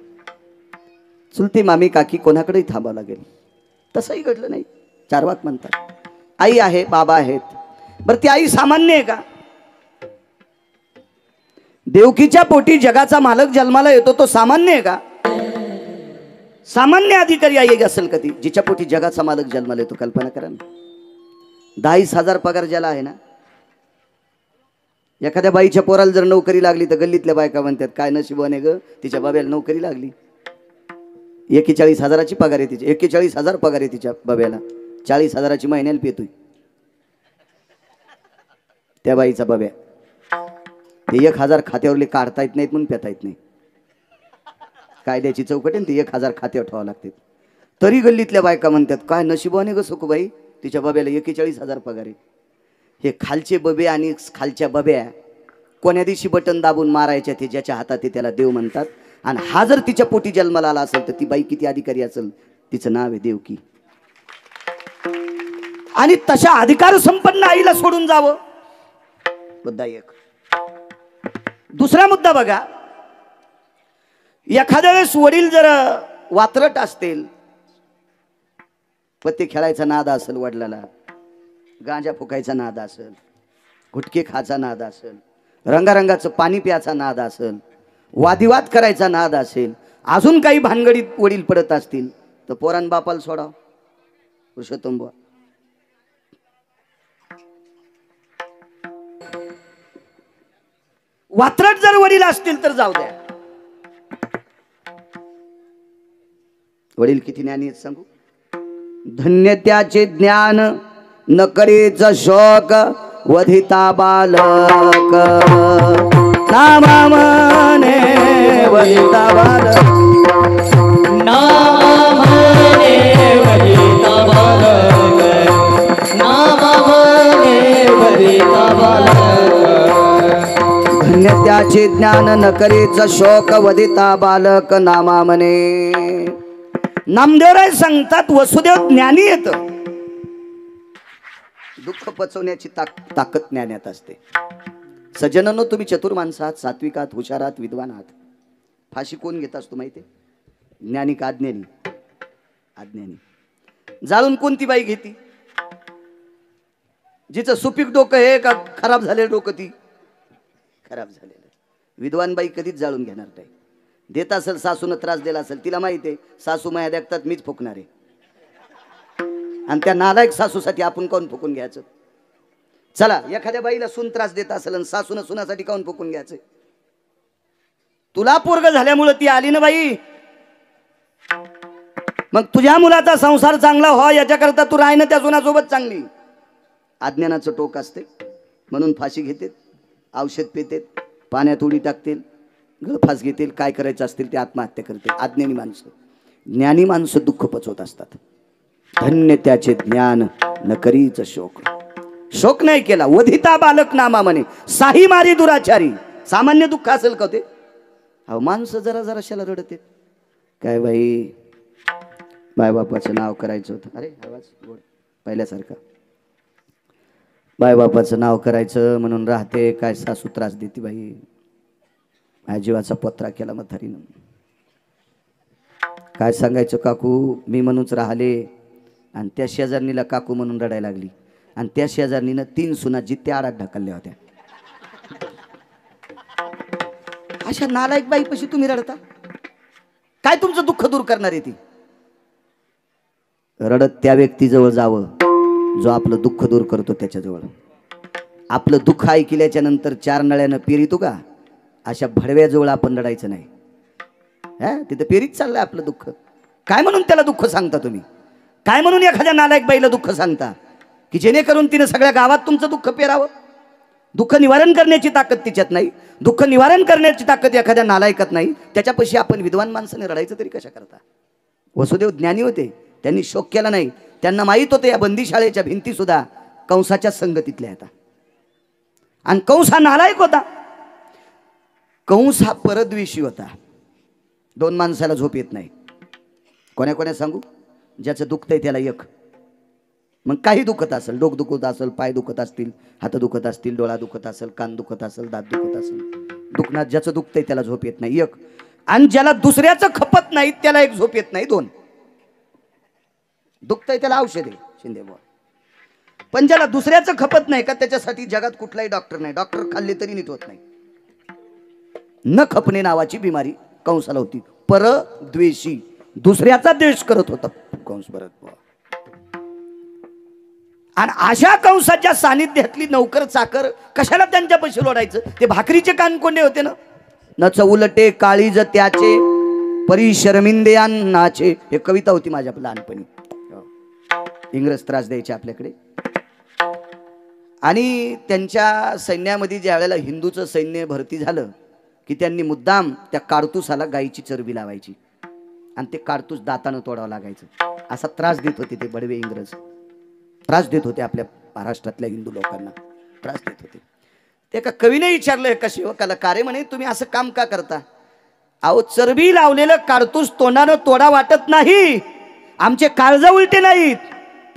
चुलती मामी काकी कोणाकडेही थांबावं लागेल तसंही घडलं नाही चारवाक म्हणतात आई आहे बाबा आहेत बरं ती आई सामान्य आहे का देवकीच्या पोटी जगाचा मालक जन्माला येतो तो सामान्य आहे का सामान्य अधिकारी आई असेल का ती जिच्या पोटी जगाचा मालक जन्माला येतो कल्पना करा 10,000 पगार ज्याला आहे ना एखाद्या बाईच्या पोराला जर नोकरी लागली तर गल्लीतल्या बायका म्हणतात काय नशिबाने ग तिच्या बाब्याला नोकरी लागली 41,000ची पगार आहे तिची 41,000 पगार आहे तिच्या बाब्याला 40,000ची महिन्याला पेतोय त्या बाईचा बाब्या ते 1,000 खात्यावरले काढता येत नाहीत म्हणून पेता येत नाही कायद्याची चौकट आहे ते 1,000 खात्यावर ठेवावं लागते तरी गल्लीतल्या बायका म्हणतात काय नशिबाने ग सुखबाई तिच्या बाब्याला 41,000 पगार आहे हे खालचे बबे आणि खालच्या बब्या कोण्या दिवशी बटन दाबून मारायच्या ते ज्याच्या हातात ते त्याला देव म्हणतात आणि हा जर तिच्या पोटी जन्माला आला असेल तर ती बाई किती अधिकारी असेल तिचं नाव आहे देवकी आणि तशा अधिकार संपन्न आईला सोडून जावं मुद्दा एक दुसरा मुद्दा बघा एखाद्या वेळेस वडील जर वात्रट असतील पत्ते खेळायचा नाद असेल वडिलाला गांजा फुकायचा नाद असेल गुटखे खायचा नाद असेल, रंगारंगाचं पाणी प्यायचा नाद असेल, वादिवाद करायचा नाद असेल, अजून काही भानगडीत वडील पडत असतील तर पोरान बापाला सोडाव. पुरुषोत्तम बुवा वात्रट जर वडील असतील तर जाऊ द्या. वडील किती ज्ञानी आहेत सांगू. धन्य त्याचे ज्ञान न करेच शोक वधिता बालक नामा म्हणे वधिता बालक नाम म्हणे वरिता बालक, नाम म्हणे वरिता बालक. धन्य त्याचे ज्ञान न करेच शोक वधिता बालक नामा म्हणे. नामदेवराय सांगतात वसुदेव ज्ञानी येत. दुःख पचवण्याची ताकद ज्ञानात असते. सज्जनांनो, तुम्ही चतुर माणसं आहात, सात्विक आहात, हुशार आहात, विद्वान आहात. फाशी कोण घेत असतो माहिती? ज्ञानी का अज्ञानी? अज्ञानी. जाळून कोणती बाई घेती? जिचं सुपीक डोकं हे का खराब झालेलं डोकं ती खराब झालेलं. विद्वान बाई कधीच जाळून घेणार नाही. देत असेल सासून त्रास दिला असेल, तिला माहिती आहे सासू माया देखतात मीच फुकणार आहे. आणि त्या नालायक सासूसाठी आपण कोण फुकून घ्यायचं? चला, एखाद्या बाईला सून त्रास देत असेल आणि सासून सुनासाठी कोण फुकून घ्यायचं? तुला पोरग झाल्यामुळे ती आली ना बाई, मग तुझ्या मुलाचा संसार चांगला हो याच्याकरता तू राह ना त्या सुनासोबत चांगली. अज्ञानाचं टोक असते म्हणून फाशी घेते, औषध पिते, पाण्यात उडी टाकतील, गळफास घेतील, काय करायचं असतील ते आत्महत्या करतील. अज्ञानी माणसं. ज्ञानी माणसं दुःख पचवत असतात. धन्य त्याचे ज्ञान न करीच शोक. शोक नाही केला. वधिता बालक नामा म्हणे साही मारी दुराचारी. सामान्य दुःख असेल का ते? अहो माणसं जरा जराशाला रडत आहेत. काय बाई, बाय बापाचं नाव करायचं होतं. अरे आवाज गोड पहिल्यासारखा. बाय बापाचं नाव करायचं म्हणून राहते, काय सासू त्रास देते बाई. माझ्या जीवाचा पत्रा केला म्हातारीनं. काय सांगायचं काकू, मी म्हणूनच राहिले आणि त्या शेजारणीला काकू म्हणून रडायला लागली. आणि त्या शेजारणीनं 3 सुना जित्या आडात ढकलल्या होत्या. अशा नालायक बाईपाशी तुम्ही रडता? काय तुमचं दुःख दूर करणार आहे ती? रडत त्या व्यक्तीजवळ जावं जो आपलं दुःख दूर करतो त्याच्याजवळ. आपलं दुःख ऐकल्याच्या नंतर 4 नळ्यानं पेरितो का? अशा भडव्याजवळ आपण रडायचं नाही. तिथं पेरीत चाललंय आपलं दुःख. काय म्हणून त्याला दुःख सांगता तुम्ही? काय म्हणून एखाद्या नालायक बाईला दुःख सांगता की जेणेकरून तिने सगळ्या गावात तुमचं दुःख पेरावं? दुःख निवारण करण्याची ताकद तिच्यात नाही. दुःख निवारण करण्याची ताकद एखाद्या नालायकात नाही. त्याच्यापाशी आपण विद्वान माणसाने रडायचं तरी कशा करता? वसुदेव ज्ञानी होते, त्यांनी शोक केला नाही. त्यांना माहीत होते या बंदीशाळेच्या भिंती सुद्धा कंसाच्या संगतीतल्या आहेत. आणि कंस हा नालायक होता. कंस हा परद्वेषी होता. 2 माणसाला झोप येत नाही. कोण्या कोण्या सांगू? ज्याचं दुखतंय त्याला एक. मग काही दुखत असेल, डोक दुखत असेल, पाय दुखत असतील, हात दुखत असतील, डोळा दुखत असेल, कान दुखत असेल, दात दुखत असेल, दुखणार ज्याचं दुखतंय त्याला झोप येत नाही एक. आणि ज्याला दुसऱ्याचं खपत नाही त्याला एक झोप येत नाही 2. दुखतंय त्याला औषध आहे शिंदे बुवा. पण ज्याला दुसऱ्याचं खपत नाही का त्याच्यासाठी जगात कुठलाही डॉक्टर नाही. डॉक्टर खाल्ले तरी नीट होत नाही. न खपणे नावाची बिमारी कंसाला होती. परद्वेषी, दुसऱ्याचा द्वेष करत होता कंस. बरं. आणि अशा कंसाच्या सानिध्यातली नौकर चाकर कशाला त्यांच्यापाशी लोडायचं? ते भाकरीचे कानकोंडे होते ना. नच उलटे काळीज त्याचे परी शर्मिंदे अन्नाचे. हे कविता होती माझ्या लहानपणी. इंग्रज त्रास द्यायचे आपल्याकडे. आणि त्यांच्या सैन्यामध्ये ज्या वेळेला हिंदूचं सैन्य भरती झालं की त्यांनी मुद्दाम त्या कारतूसाला गायीची चरबी लावायची आणि ते कारतूस दातानं तोडावं लागायचं. असा त्रास देत होते ते बडवे इंग्रज. त्रास देत होते आपल्या महाराष्ट्रातल्या हिंदू लोकांना, त्रास देत होते. ते एका कवीने विचारलं एका सेवकाला, का रे म्हणे तुम्ही असं काम का करता? अहो चरबी लावलेलं कारतूस तोंडानं तोडा वाटत नाही, आमचे काळज उलटे नाहीत,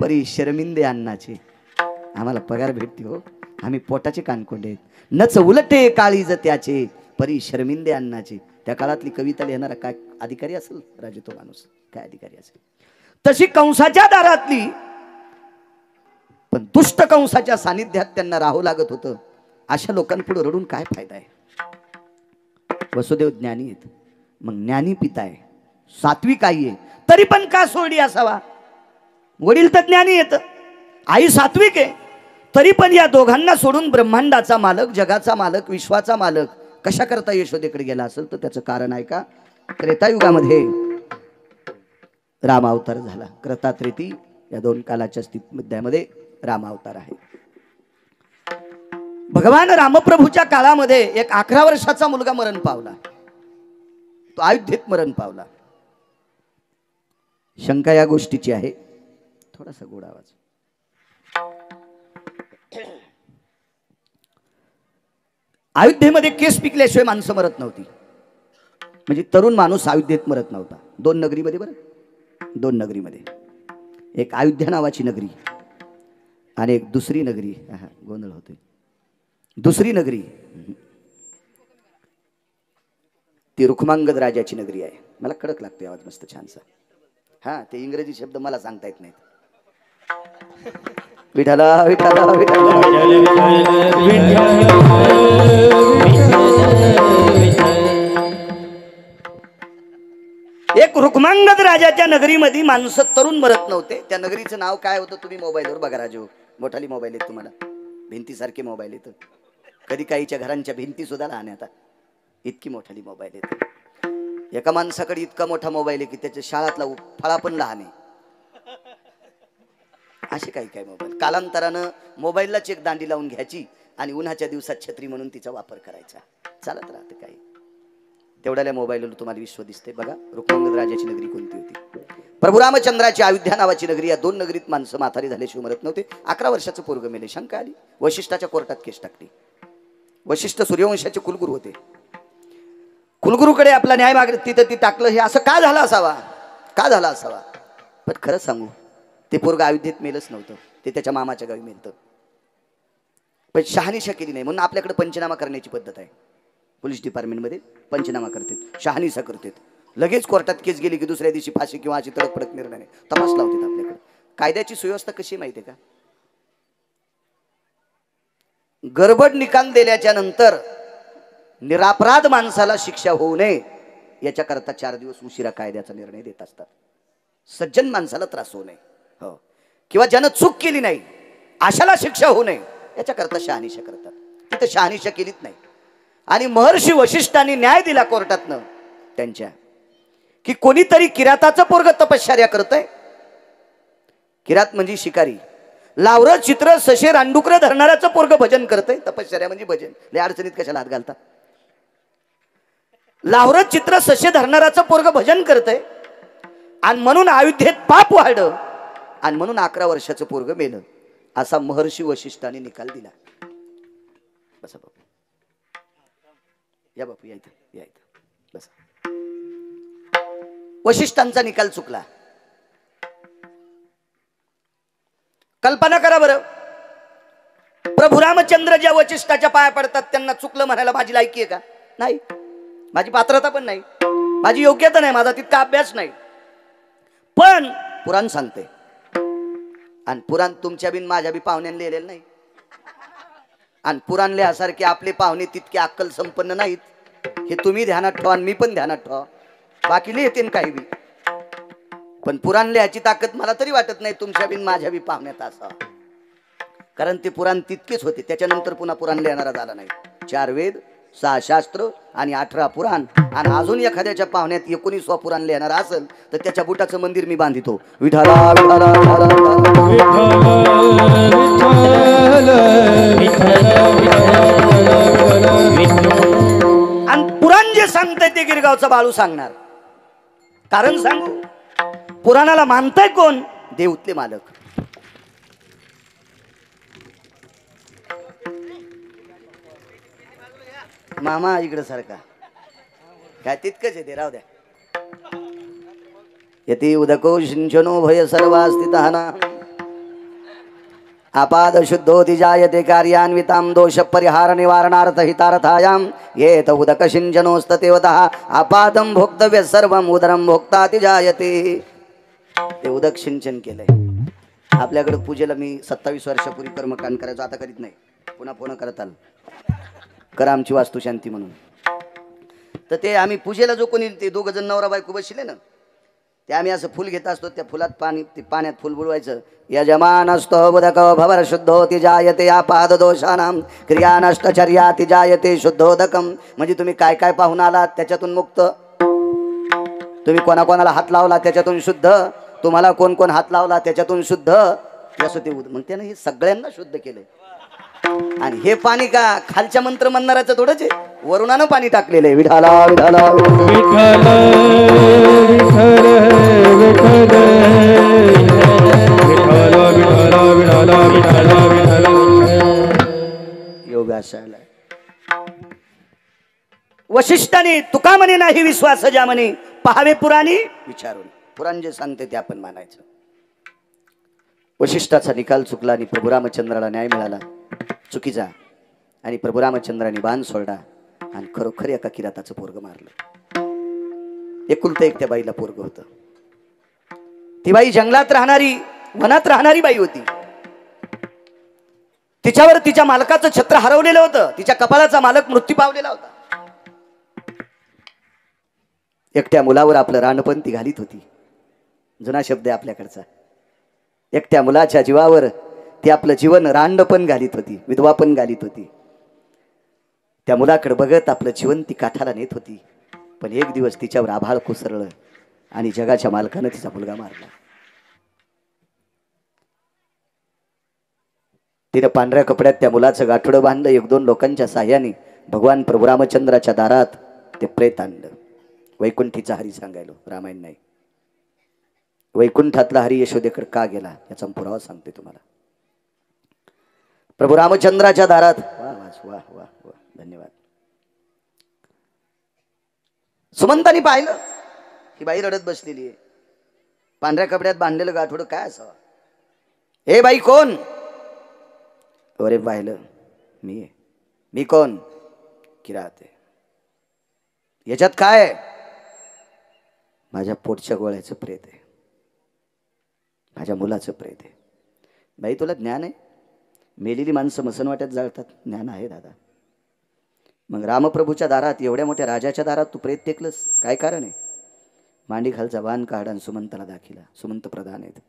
परी शर्मिंदे अन्नाचे. आम्हाला पगार भेटते हो, आम्ही पोटाचे कानकोंडे आहेत. नच उलटे काळीज त्याचे परी शर्मिंदे अन्नाचे. त्या काळातली कविता लिहिणारा काय अधिकारी असेल राजे तो माणूस, काय अधिकारी असेल. तशी कंसाच्या दारातली पण दुष्ट कंसाच्या सानिध्यात त्यांना राहावं लागत होतं. अशा लोकांपुढे रडून काय फायदा आहे. वसुदेव ज्ञानी आहेत, मग ज्ञानी पिता आहे, सात्विक आई आहे, तरी पण का सोडली असावा. वडील तर ज्ञानी येत, आई सात्विक आहे, तरी पण या दोघांना सोडून ब्रह्मांडाचा मालक, जगाचा मालक, विश्वाचा मालक कशा करता यशोदेकडे गेला असेल तर त्याचं कारण आहे का. त्रेतायुगामध्ये राम अवतार झाला. क्रता त्रेती या दोन कालाच्या स्थितीमध्ये राम अवतार आहे. भगवान रामप्रभूच्या काळामध्ये एक 11 वर्षाचा मुलगा मरण पावला. तो अयोध्येत मरण पावला. शंका या गोष्टीची आहे, थोडासा गोड आवाज. अयोध्येमध्ये केस पिकल्याशिवाय माणसं मरत नव्हती. म्हणजे तरुण माणूस अयोध्येत मरत नव्हता. 2 नगरीमध्ये, बरं 2 नगरीमध्ये, एक अयोध्या नावाची नगरी आणि एक दुसरी नगरी. गोंधळ होतोय. दुसरी नगरी ती रुक्मांगद राजाची नगरी आहे. मला कडक लागतोय आवाज मस्त छानसा. हा, ते इंग्रजी शब्द मला सांगता येत नाहीत. विठाला विठाला विठाला. एक रुक्मांगद राजाच्या नगरीमध्ये माणसं तरुण मरत नव्हते. त्या नगरीचं नाव काय होतं तुम्ही मोबाईलवर बघा. राजू, मोठाली मोबाईल आहेत तुम्हाला, भिंतीसारखे मोबाईल आहेत. कधी काहीच्या घरांच्या भिंती सुद्धा लहान आता, इतकी मोठाली मोबाईल आहेत. एका माणसाकडे इतका मोठा मोबाईल आहे की त्याच्या शाळातला फळा पण लहान आहे. असे काही काही मोबाईल. कालांतरानं मोबाईललाच एक दांडी लावून घ्यायची आणि उन्हाच्या दिवसात छत्री म्हणून तिचा वापर करायचा. चालत राहते काही. तेवढ्याला मोबाईलवर तुम्हाला विश्व दिसते. बघा रुक्मांगद राजाची नगरी कोणती होती. प्रभू रामचंद्राची अयोध्या नावाची नगरी. या 2 नगरीत माणसं म्हातारी झाल्याशिवाय मरत नव्हते. 11 वर्षाचं पोरग मेले. शंका आली. वशिष्ठाच्या कोर्टात केस टाकली. वशिष्ठ सूर्यवंशाचे कुलगुरू होते. कुलगुरूकडे आपला न्याय मागत तिथं ती टाकलं. हे असं का झालं असावा, का झाला असावा. पण खरं सांगू, ते पोरग अयोध्येत मेलच नव्हतं. ते त्याच्या मामाच्या गावी मेलतं. पण शहानिशा केली नाही म्हणून आपल्याकडे पंचनामा करण्याची पद्धत आहे. पोलीस डिपार्टमेंटमध्ये पंचनामा करतात, शहानिशा करतात. लगेच कोर्टात केस गेली की दुसऱ्या दिवशी फाशी किंवा अशी तडक पडक निर्णय तपास लावतात. आपल्याकडे कायद्याची सुव्यवस्था कशी माहिती आहे का. गडबड निकाल दिल्याच्या नंतर निरापराध माणसाला शिक्षा होऊ नये याच्याकरता 4 दिवस उशिरा कायद्याचा निर्णय देत असतात. सज्जन माणसाला त्रास होऊ नये, हो, किंवा ज्यानं चूक केली नाही अशाला शिक्षा होऊ नये याच्याकरता शहानिशा करतात. तिथं शहानिशा केलीच नाही. आणि महर्षी वशिष्ठांनी न्याय दिला कोर्टातनं त्यांच्या, की कोणीतरी किराताचं पोरग तपश्चर्या करतय. किरात म्हणजे शिकारी. लावरं चित्र सशे रांडुकर धरणाऱ्याचं पोरग भजन करतय. तपश्चर्या म्हणजे भजन. लय अडचणीत कशाला हात घालता. लावरं चित्र सशे धरणाऱ्याचं पोरग भजन करतय आणि म्हणून अयोध्येत पाप वाढलं आणि म्हणून 11 वर्षाचं पोरग मेलं. असा महर्षी वशिष्ठांनी निकाल दिला. बसा बापू, या बापू, या इथं, या इथं बसा. वशिष्ठांचा निकाल चुकला. कल्पना करा बरं, प्रभू रामचंद्र ज्या वशिष्ठाच्या पाया पडतात त्यांना चुकलं म्हणायला माझी लायकी आहे का. नाही, माझी पात्रता पण नाही, माझी योग्यता नाही, माझा तितका अभ्यास नाही. पण पुराण सांगते, आणि पुराण तुमच्या बिन माझ्या बी पाहुण्याने लिहिलेलं नाही. आणि पुराण लिहासारखे आपले पाहुणे तितके अक्कल संपन्न नाहीत. हे तुम्ही ध्यानात ठेवा आणि मी पण ध्यानात ठेवा. बाकी लिहिते काही बी, पण पुराण लिहायची ताकद मला तरी वाटत नाही तुमच्या बिन माझ्या बी पाहुण्यात असावा. कारण ते पुराण तितकेच होते. त्याच्यानंतर पुन्हा पुराण लिहिणारा झाला नाही. 4 वेद, 6 शास्त्र आणि 18 पुराण. आणि अजून एखाद्याच्या पाहुण्यात 19वा पुराण लिहिणारा असेल तर त्याच्या बुटाचं मंदिर मी बांधितो. विठाला विठाला आणि पुराण जे सांगताय ते गिरगावचा बाळू सांगणार. कारण सांगू, पुराणाला मानताय कोण. देवतले मालक. मामा इकडे सारखा काय तितकंच येते, राहू द्या. यती उदको सिंचनो भय सर्वास्थितः आपाद शुद्धोति जायते कार्यान्वितां दोष परिहार निवारणार्थ हितार्थायां येत उदक सिंचनोस्ततेवतः आपादं भोक्तव्य सर्वं उदरं भोक्ताति जायते. ते उदक सिंचन केलंय. आपल्याकडे पूजेला मी 27 वर्षापूर्वी कर्मकांड करायचो, आता करीत नाही. पुन्हा पुन्हा करत आलो, करा आमची वास्तू शांती म्हणून. तर ते आम्ही पूजेला जो कोणी ते दोघं जण नवरा बायको बसले ना, ते आम्ही असं फुल घेत असतो, त्या फुलात पाणी, ते पाण्यात फुल बुडवायचं. यजमानस्तो बुधक भवर शुद्धोति जायते आपाद दोषानाम क्रिया नष्टचर्याति जायते शुद्धोदकम. म्हणजे तुम्ही काय काय पाहून आलात त्याच्यातून मुक्त, तुम्ही कोणाकोणाला हात लावला त्याच्यातून शुद्ध, तुम्हाला कोण कोण हात लावला त्याच्यातून शुद्ध, असं ते मग त्यानं हे सगळ्यांना शुद्ध केलं. आणि हे पाणी का खालच्या मंत्र म्हणणाराचं थोडंच आहे, वरुणानं पाणी टाकलेलं आहे. विठाला विठाला विठ्ठल विठ्ठल विठ्ठल विठ्ठल विठ्ठल योगाशाला. वशिष्ठाने तुका म्हणे नाही विश्वास ज्या म्हणे, पहावे पुराणी विचारून. पुराण जे सांगते ते आपण मानायचं. वशिष्ठाचा निकाल चुकला आणि प्रभू रामचंद्राला न्याय मिळाला चुकीचा, आणि प्रभू रामचंद्राने बाण सोडला आणि खरोखर एका किराताचं पोरग मारलं. एकुलतं एक त्या बाईला पोरग होतं. ती बाई जंगलात राहणारी, वनात राहणारी बाई होती. तिच्यावर तिच्या मालकाचं छत्र हरवलेलं होतं, तिच्या कपाळाचा मालक मृत्यू पावलेला होता. एकट्या मुलावर आपलं रानपण ती घालीत होती. जुना शब्द आहे आपल्याकडचा. एकट्या मुलाच्या जीवावर ती आपलं जीवन रांडपण घालीत होती, विधवा पण घालीत होती. त्या मुलाकडे बघत आपलं जीवन ती काठाला नेत होती. पण एक दिवस तिच्यावर आभाळ कोसळलं आणि जगाच्या मालकानं तिचा मुलगा मारला. तिने पांढऱ्या कपड्यात त्या मुलाचं गाठोडं बांधलं. एक दोन लोकांच्या साह्याने भगवान प्रभू रामचंद्राच्या दारात ते प्रेत आणलं. वैकुंठीचा हरी सांगायलो, रामायण नाही. वैकुंठातला हरी यशोदेकडे का गेला याचा पुरावा सांगते तुम्हाला. प्रभू रामचंद्राच्या दारात, वा वा वा वा, धन्यवाद. सुमंतानी पाहिलं ही बाई रडत बसलेली आहे, पांढऱ्या कपड्यात बांधलेलं गाठोडं काय असावं. हे बाई कोण? अरे पाहिलं, मी आहे. मी कोण? किरात आहे. याच्यात काय? माझ्या पोटच्या गोळ्याचं प्रेत आहे, माझ्या मुलाचं प्रेत आहे. बाई तुला ज्ञान आहे? मेलेली माणसं मसनवाट्यात जाळतात, ज्ञान आहे दादा. मग रामप्रभूच्या दारात, एवढ्या मोठ्या राजाच्या दारात तू प्रेत टेकलंस, काय कारण आहे? मांडी खालचा वान काढा आणि सुमंताला दाखिला. सुमंत प्रधान आहेत.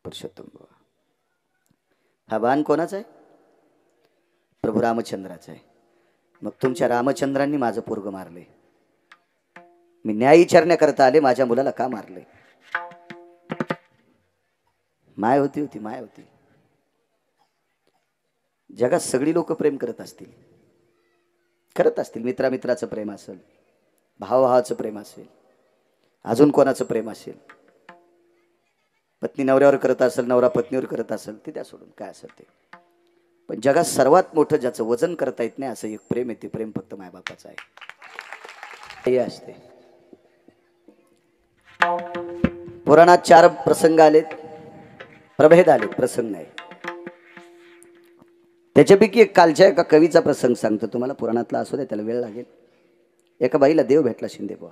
पुरुषोत्तम हा वान कोणाचा आहे? प्रभू रामचंद्राचा आहे. मग तुमच्या रामचंद्रांनी माझं पोरग मारले. मी न्याय विचारण्याकरता आले, माझ्या मुलाला का मारले? माय होती माय होती. जगात सगळी लोक प्रेम करत असतील, मित्रामित्राचं प्रेम असेल, भावाभावाचं प्रेम असेल, अजून कोणाचं प्रेम असेल, पत्नी नवऱ्यावर करत असेल, नवरा पत्नीवर करत असेल, ते त्या सोडून काय असेल ते. पण जगात सर्वात मोठं ज्याचं वजन करता येत नाही असं एक प्रेम आहे, ते प्रेम फक्त मायबापाचं आहे. हे असते. पुराणात 4 प्रसंग आलेत, प्रभेद आलेत, प्रसंग नाही. त्याच्यापैकी एक कालच्या एका कवीचा प्रसंग सांगतो तुम्हाला. पुराणातला असू दे, त्याला वेळ लागेल. एका बाईला देव भेटला, शिंदे बुवा.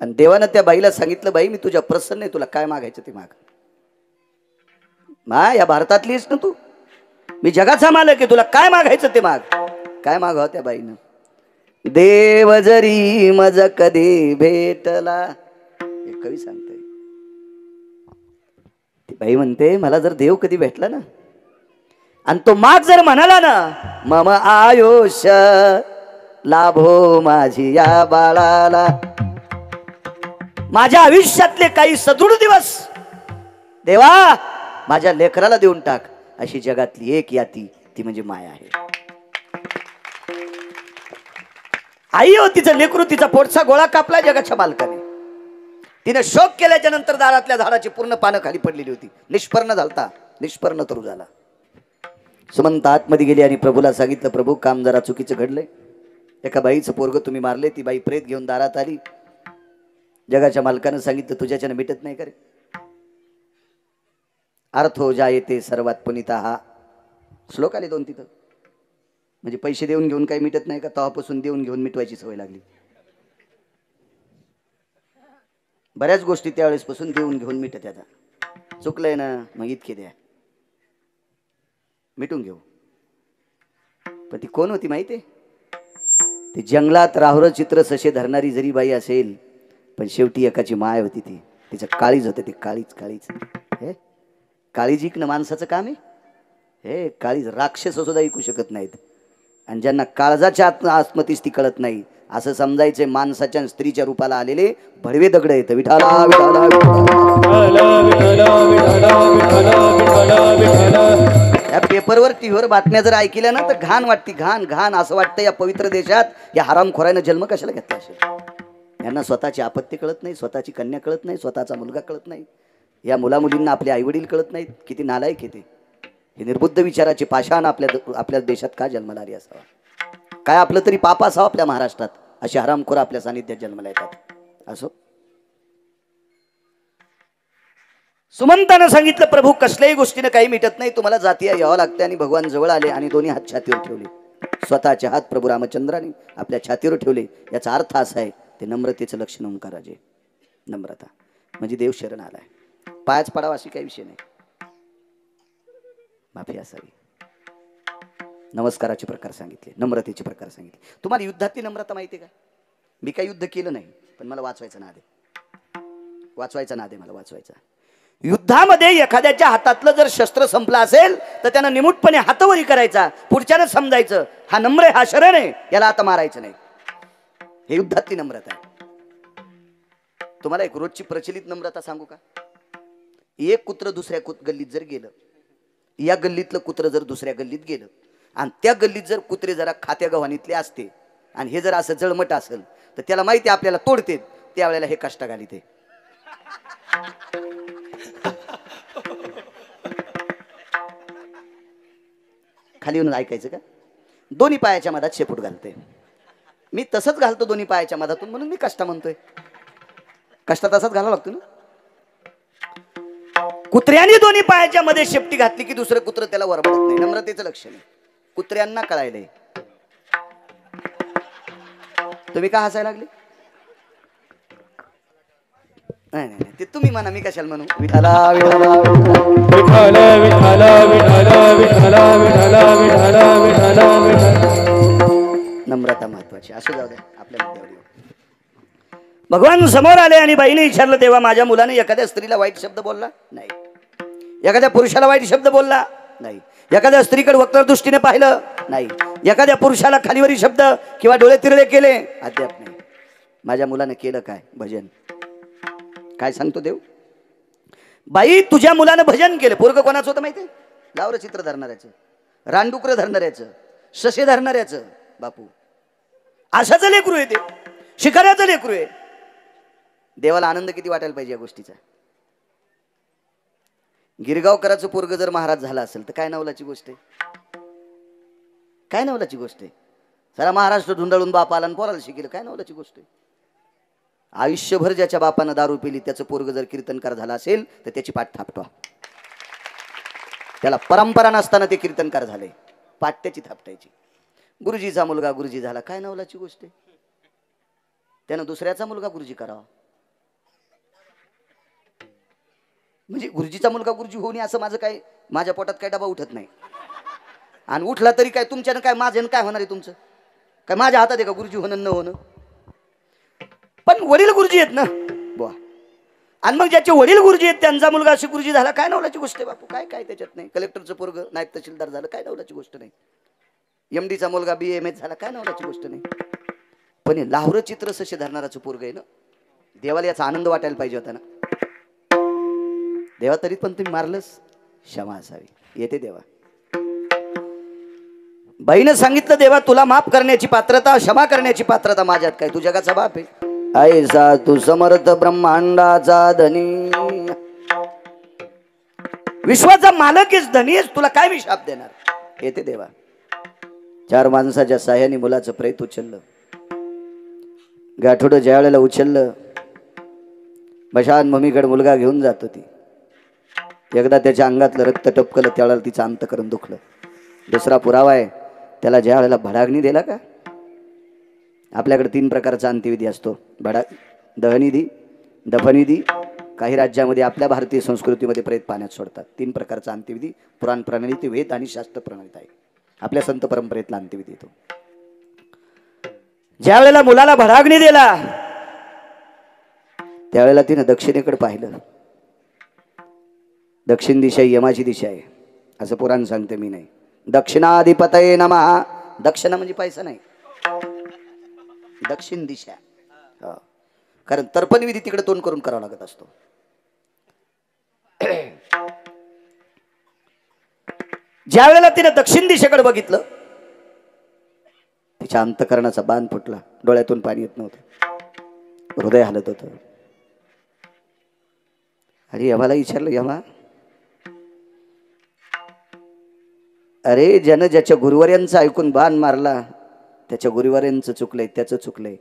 आणि देवानं त्या बाईला सांगितलं, बाई मी तुझ्या प्रसन्न आहे, तुला काय मागायचं ते माग. या भारतातलीच ना तू, मी जगाचा मालक आहे, तुला काय मागायचं ते माग. काय मागावं त्या बाईनं? देव जरी मज कधी भेटला, एक कवी सांगते. ती बाई म्हणते, मला जर देव कधी भेटला ना, आणि तो माग जर म्हणाला ना, मम आयुष्य लाभो माझी या बाळाला, माझ्या आयुष्यातले काही सदृढ दिवस देवा माझ्या लेकराला देऊन टाक. अशी जगातली एक याती, ती म्हणजे माया आहे. आई हो, तिचं लेकरू, तिचा पोटचा गोळा कापला जगाच्या मालकाने. तिने शोक केल्याच्या नंतर दारातल्या झाडाची पूर्ण पानं खाली पडलेली होती. निष्पर्ण झालता, निष्पर्ण तरू झाला. सुमंत आतमध्ये गेली आणि प्रभूला सांगितलं, प्रभू काम जरा चुकीचं घडलंय. एका बाईचं पोरग तुम्ही मारले. ती बाई प्रेत घेऊन दारात आली. जगाच्या मालकानं सांगितलं, तुझ्याच्यानं मिटत नाही करे. अर्थो जायते सर्वात पुनिता, हा श्लोक आले 2 तिथं. म्हणजे पैसे देऊन घेऊन काही मिटत नाही का? तेव्हापासून देऊन घेऊन मिटवायची सवय लागली. बऱ्याच गोष्टी त्यावेळेसपासून देऊन घेऊन मिटत आता. चुकलंय ना मग इतके द्या, मिटून घेऊ. पण ती कोण होती माहिती आहे? ती जंगलात राहुर चित्र ससे धरणारी जरी बाई असेल, पण शेवटी एकाची माय होती. ती तिचं काळीज होतं. ते काळीज काळीज हे काळीज इकणं माणसाचं काम आहे. हे काळीज राक्षस सुद्धा ऐकू शकत नाहीत. आणि ज्यांना काळजाच्या आत्मतीस ती कळत नाही असं समजायचे माणसाच्या स्त्रीच्या रूपाला आलेले भडवे दगड येतं. विठाला विठाला या पेपरवर टीव्हीवर बातम्या जर ऐकल्या ना तर घाण वाटते. घाण घाण असं वाटतं या पवित्र देशात या हरामखोरानं जन्म कशाला घेतला असेल. यांना स्वतःची आपत्ती कळत नाही, स्वतःची कन्या कळत नाही, स्वतःचा मुलगा कळत नाही. या मुलामुलींना आपले आईवडील कळत नाहीत. किती नालायक येते हे निर्बुद्ध विचाराचे पाषाण आपल्या देशात का जन्माला आली असावा. काय आपलं तरी पाप असावं आपल्या महाराष्ट्रात. अशी हरामखोर आपल्या सानिध्यात जन्माला येतात. असो, सुमंतानं सांगितलं प्रभू कसल्याही गोष्टीनं काही मिटत नाही, तुम्हाला जातीया यावं लागते. आणि भगवान जवळ आले आणि दोन्ही हात छातीवर ठेवले. स्वतःचे हात प्रभू रामचंद्राने आपल्या छातीवर ठेवले. याचा अर्थ असा आहे ते नम्रतेचं लक्षण ओंकाराजे. नम्रता म्हणजे देव शरण आलाय. पायाच पडावा अशी काही विषय नाही, माफी असावी. नमस्काराचे प्रकार सांगितले, नम्रतेचे प्रकार सांगितले. तुम्हाला युद्धातली नम्रता माहिती आहे का? मी काही युद्ध केलं नाही, पण मला वाचवायचं नाद आहे. वाचवायचा नाद आहे मला, वाचवायचा. युद्धामध्ये एखाद्याच्या हातातलं जर शस्त्र संपलं असेल तर त्यानं निमूटपणे हातवरी करायचा. पुढच्यानं समजायचं हा नम्र आहे, हा शरण आहे, याला आता मारायचं नाही. हे युद्धातली नम्रता आहे. तुम्हाला एक रोजची प्रचलित नम्रता सांगू का? एक कुत्र दुसऱ्या गल्लीत जर गेलं, या गल्लीतलं कुत्र जर दुसऱ्या गल्लीत गेलं आणि त्या गल्लीत जर कुत्रे जरा खात्या गव्हाणीतले असते आणि हे जर असं जळमट असेल तर त्याला माहिती आपल्याला तोडते. त्यावेळेला हे कष्ट घालीते. खाली येऊन ऐकायचं का? दोन्ही पायाच्या मधात शेपूट घालते. मी तसंच घालतो दोन्ही पायाच्या मधातून, म्हणून मी कष्ट म्हणतोय. कष्ट तसाच घालावं लागतो ना. कुत्र्याने दोन्ही पायाच्या मध्ये शेपटी घातली की दुसरं कुत्र त्याला वरबडत नाही. नम्रतेचं लक्षण आहे. कुत्र्यांना कळायलंय. तुम्ही का हसायला लागले? नाही नाही ते तुम्ही म्हणा, मी कशाला म्हणू. विठाला विठाला विठाला विठाला विठाला विठाला विठाला विठाला विठाला विठाला. नम्रता महत्वाची. असू जाऊ द्या आपल्या मुद्द्यावर. भगवान समोर आले आणि बाईने विचारलं तेव्हा माझ्या मुलाने एखाद्या स्त्रीला वाईट शब्द बोलला नाही, एखाद्या पुरुषाला वाईट शब्द बोलला नाही, एखाद्या स्त्रीकडे वक्र दृष्टीने पाहिलं नाही, एखाद्या पुरुषाला खालीवरी शब्द किंवा डोळे तिरळे केले अद्याप नाही. माझ्या मुलाने केलं काय? भजन. काय सांगतो देव? बाई तुझ्या मुलानं भजन केलं. पोरग कोणाचं होतं माहिती? लावर चित्र धरणाऱ्याचं, रानडुकर धरणाऱ्याचं, ससे धरणाऱ्याचं. बापू अशाचं लेकरू आहे, ते शिकाऱ्याचं लेकरू आहे. देवाला आनंद किती वाटायला पाहिजे या गोष्टीचा. गिरगावकराचं पोरग जर महाराज झाला असेल तर काय नवलाची गोष्ट आहे. काय नवलाची गोष्ट आहे. सारा महाराष्ट्र धुंदळून बाप आला आणि पोराला शिकेल. काय नवलाची गोष्ट आहे. आयुष्यभर ज्याच्या बापानं दारू पिली त्याचं पोरग जर कीर्तनकार झाला असेल तर त्याची पाठ थापटवा. त्याला परंपरा नसताना ते कीर्तनकार झाले, पाठ त्याची थापटायची. गुरुजीचा मुलगा गुरुजी झाला, काय नवलाची गोष्ट आहे. त्यानं दुसऱ्याचा मुलगा गुरुजी करावा. म्हणजे गुरुजीचा मुलगा गुरुजी होणे असं माझं काय, माझ्या पोटात काय डबा उठत नाही. आणि उठला तरी काय तुमच्यानं काय, माझ्यानं काय होणार आहे तुमचं? काय माझ्या हातात आहे का गुरुजी होणं न होणं? पण वडील गुरुजी आहेत ना बुवा. आणि मग ज्याचे वडील गुरुजी आहेत त्यांचा मुलगा अशी गुरुजी झाला, काय नवलाची गोष्ट आहे बापू. काय काय त्याच्यात नाही. कलेक्टरचं पोरग नायब तहसीलदार झालं, काय नवलाची गोष्ट नाही. एमडीचा मुलगा BA झाला, काय नवलाची गोष्ट नाही. पण हे लाहुरं चित्र ससे धरणाराचं पोरग आहे ना. देवाला याचा आनंद वाटायला पाहिजे होता ना. देवा तरी पण तुम्ही मारलंस, क्षमा असावी. येते देवा. बाईनं सांगितलं देवा तुला माफ करण्याची पात्रता, क्षमा करण्याची पात्रता माझ्यात काय, तू जगाचा बाप आहे. ऐसा तू समर्थ ब्रह्मांडाचा धनी, विश्वाचा मालक आहेस, धनी आहेस, तुला काय मी शाप देणार. येते देवा. 4 माणसाच्या साह्याने मुलाचं प्रेत उचललं. गाठोडं ज्या वेळेला उचललं, मशान भूमीकडे मुलगा घेऊन जात होती. एकदा त्याच्या अंगातलं रक्त टपकलं त्यावेळेला तिचं अंतकरण दुखलं. दुसरा पुरावा आहे, त्याला ज्या वेळेला भडाग्नी दिला का, आपल्याकडे 3 प्रकारचा अंत्यविधी असतो. दहनविधी, दफनविधी काही राज्यामध्ये आपल्या भारतीय संस्कृतीमध्ये प्रेत पाण्यात सोडतात. 3 प्रकारचा अंत्यविधी, पुराण प्रणाली, ते वेद आणि शास्त्र प्रणालीत आहे. आपल्या संत परंपरेतला अंत्यविधी येतो. ज्या वेळेला मुलाला भडाग्नी दिला त्यावेळेला तिनं दक्षिणेकडे पाहिलं. दक्षिण दिशा यमाची दिशा आहे असं पुराण सांगते, मी नाही. दक्षिणाधिपतये नमः. दक्षिणा म्हणजे पैसा नाही, दक्षिण दिशा. कारण तर्पण विधी तिकडे तोंड करून करावा लागत असतो. ज्या वेळेला तिने दक्षिण दिशेकडे बघितलं तिच्या अंतकरणाचा बांध फुटला. डोळ्यातून पाणी येत नव्हतं, हृदय हलत होतं. अरे यमाला विचारलं, यमा अरे ज्यानं ज्याच्या गुरुवर्यांचं ऐकून बाण मारला त्याच्या गुरुवर्यांचं चुकलंय, त्याचं चुकलंय.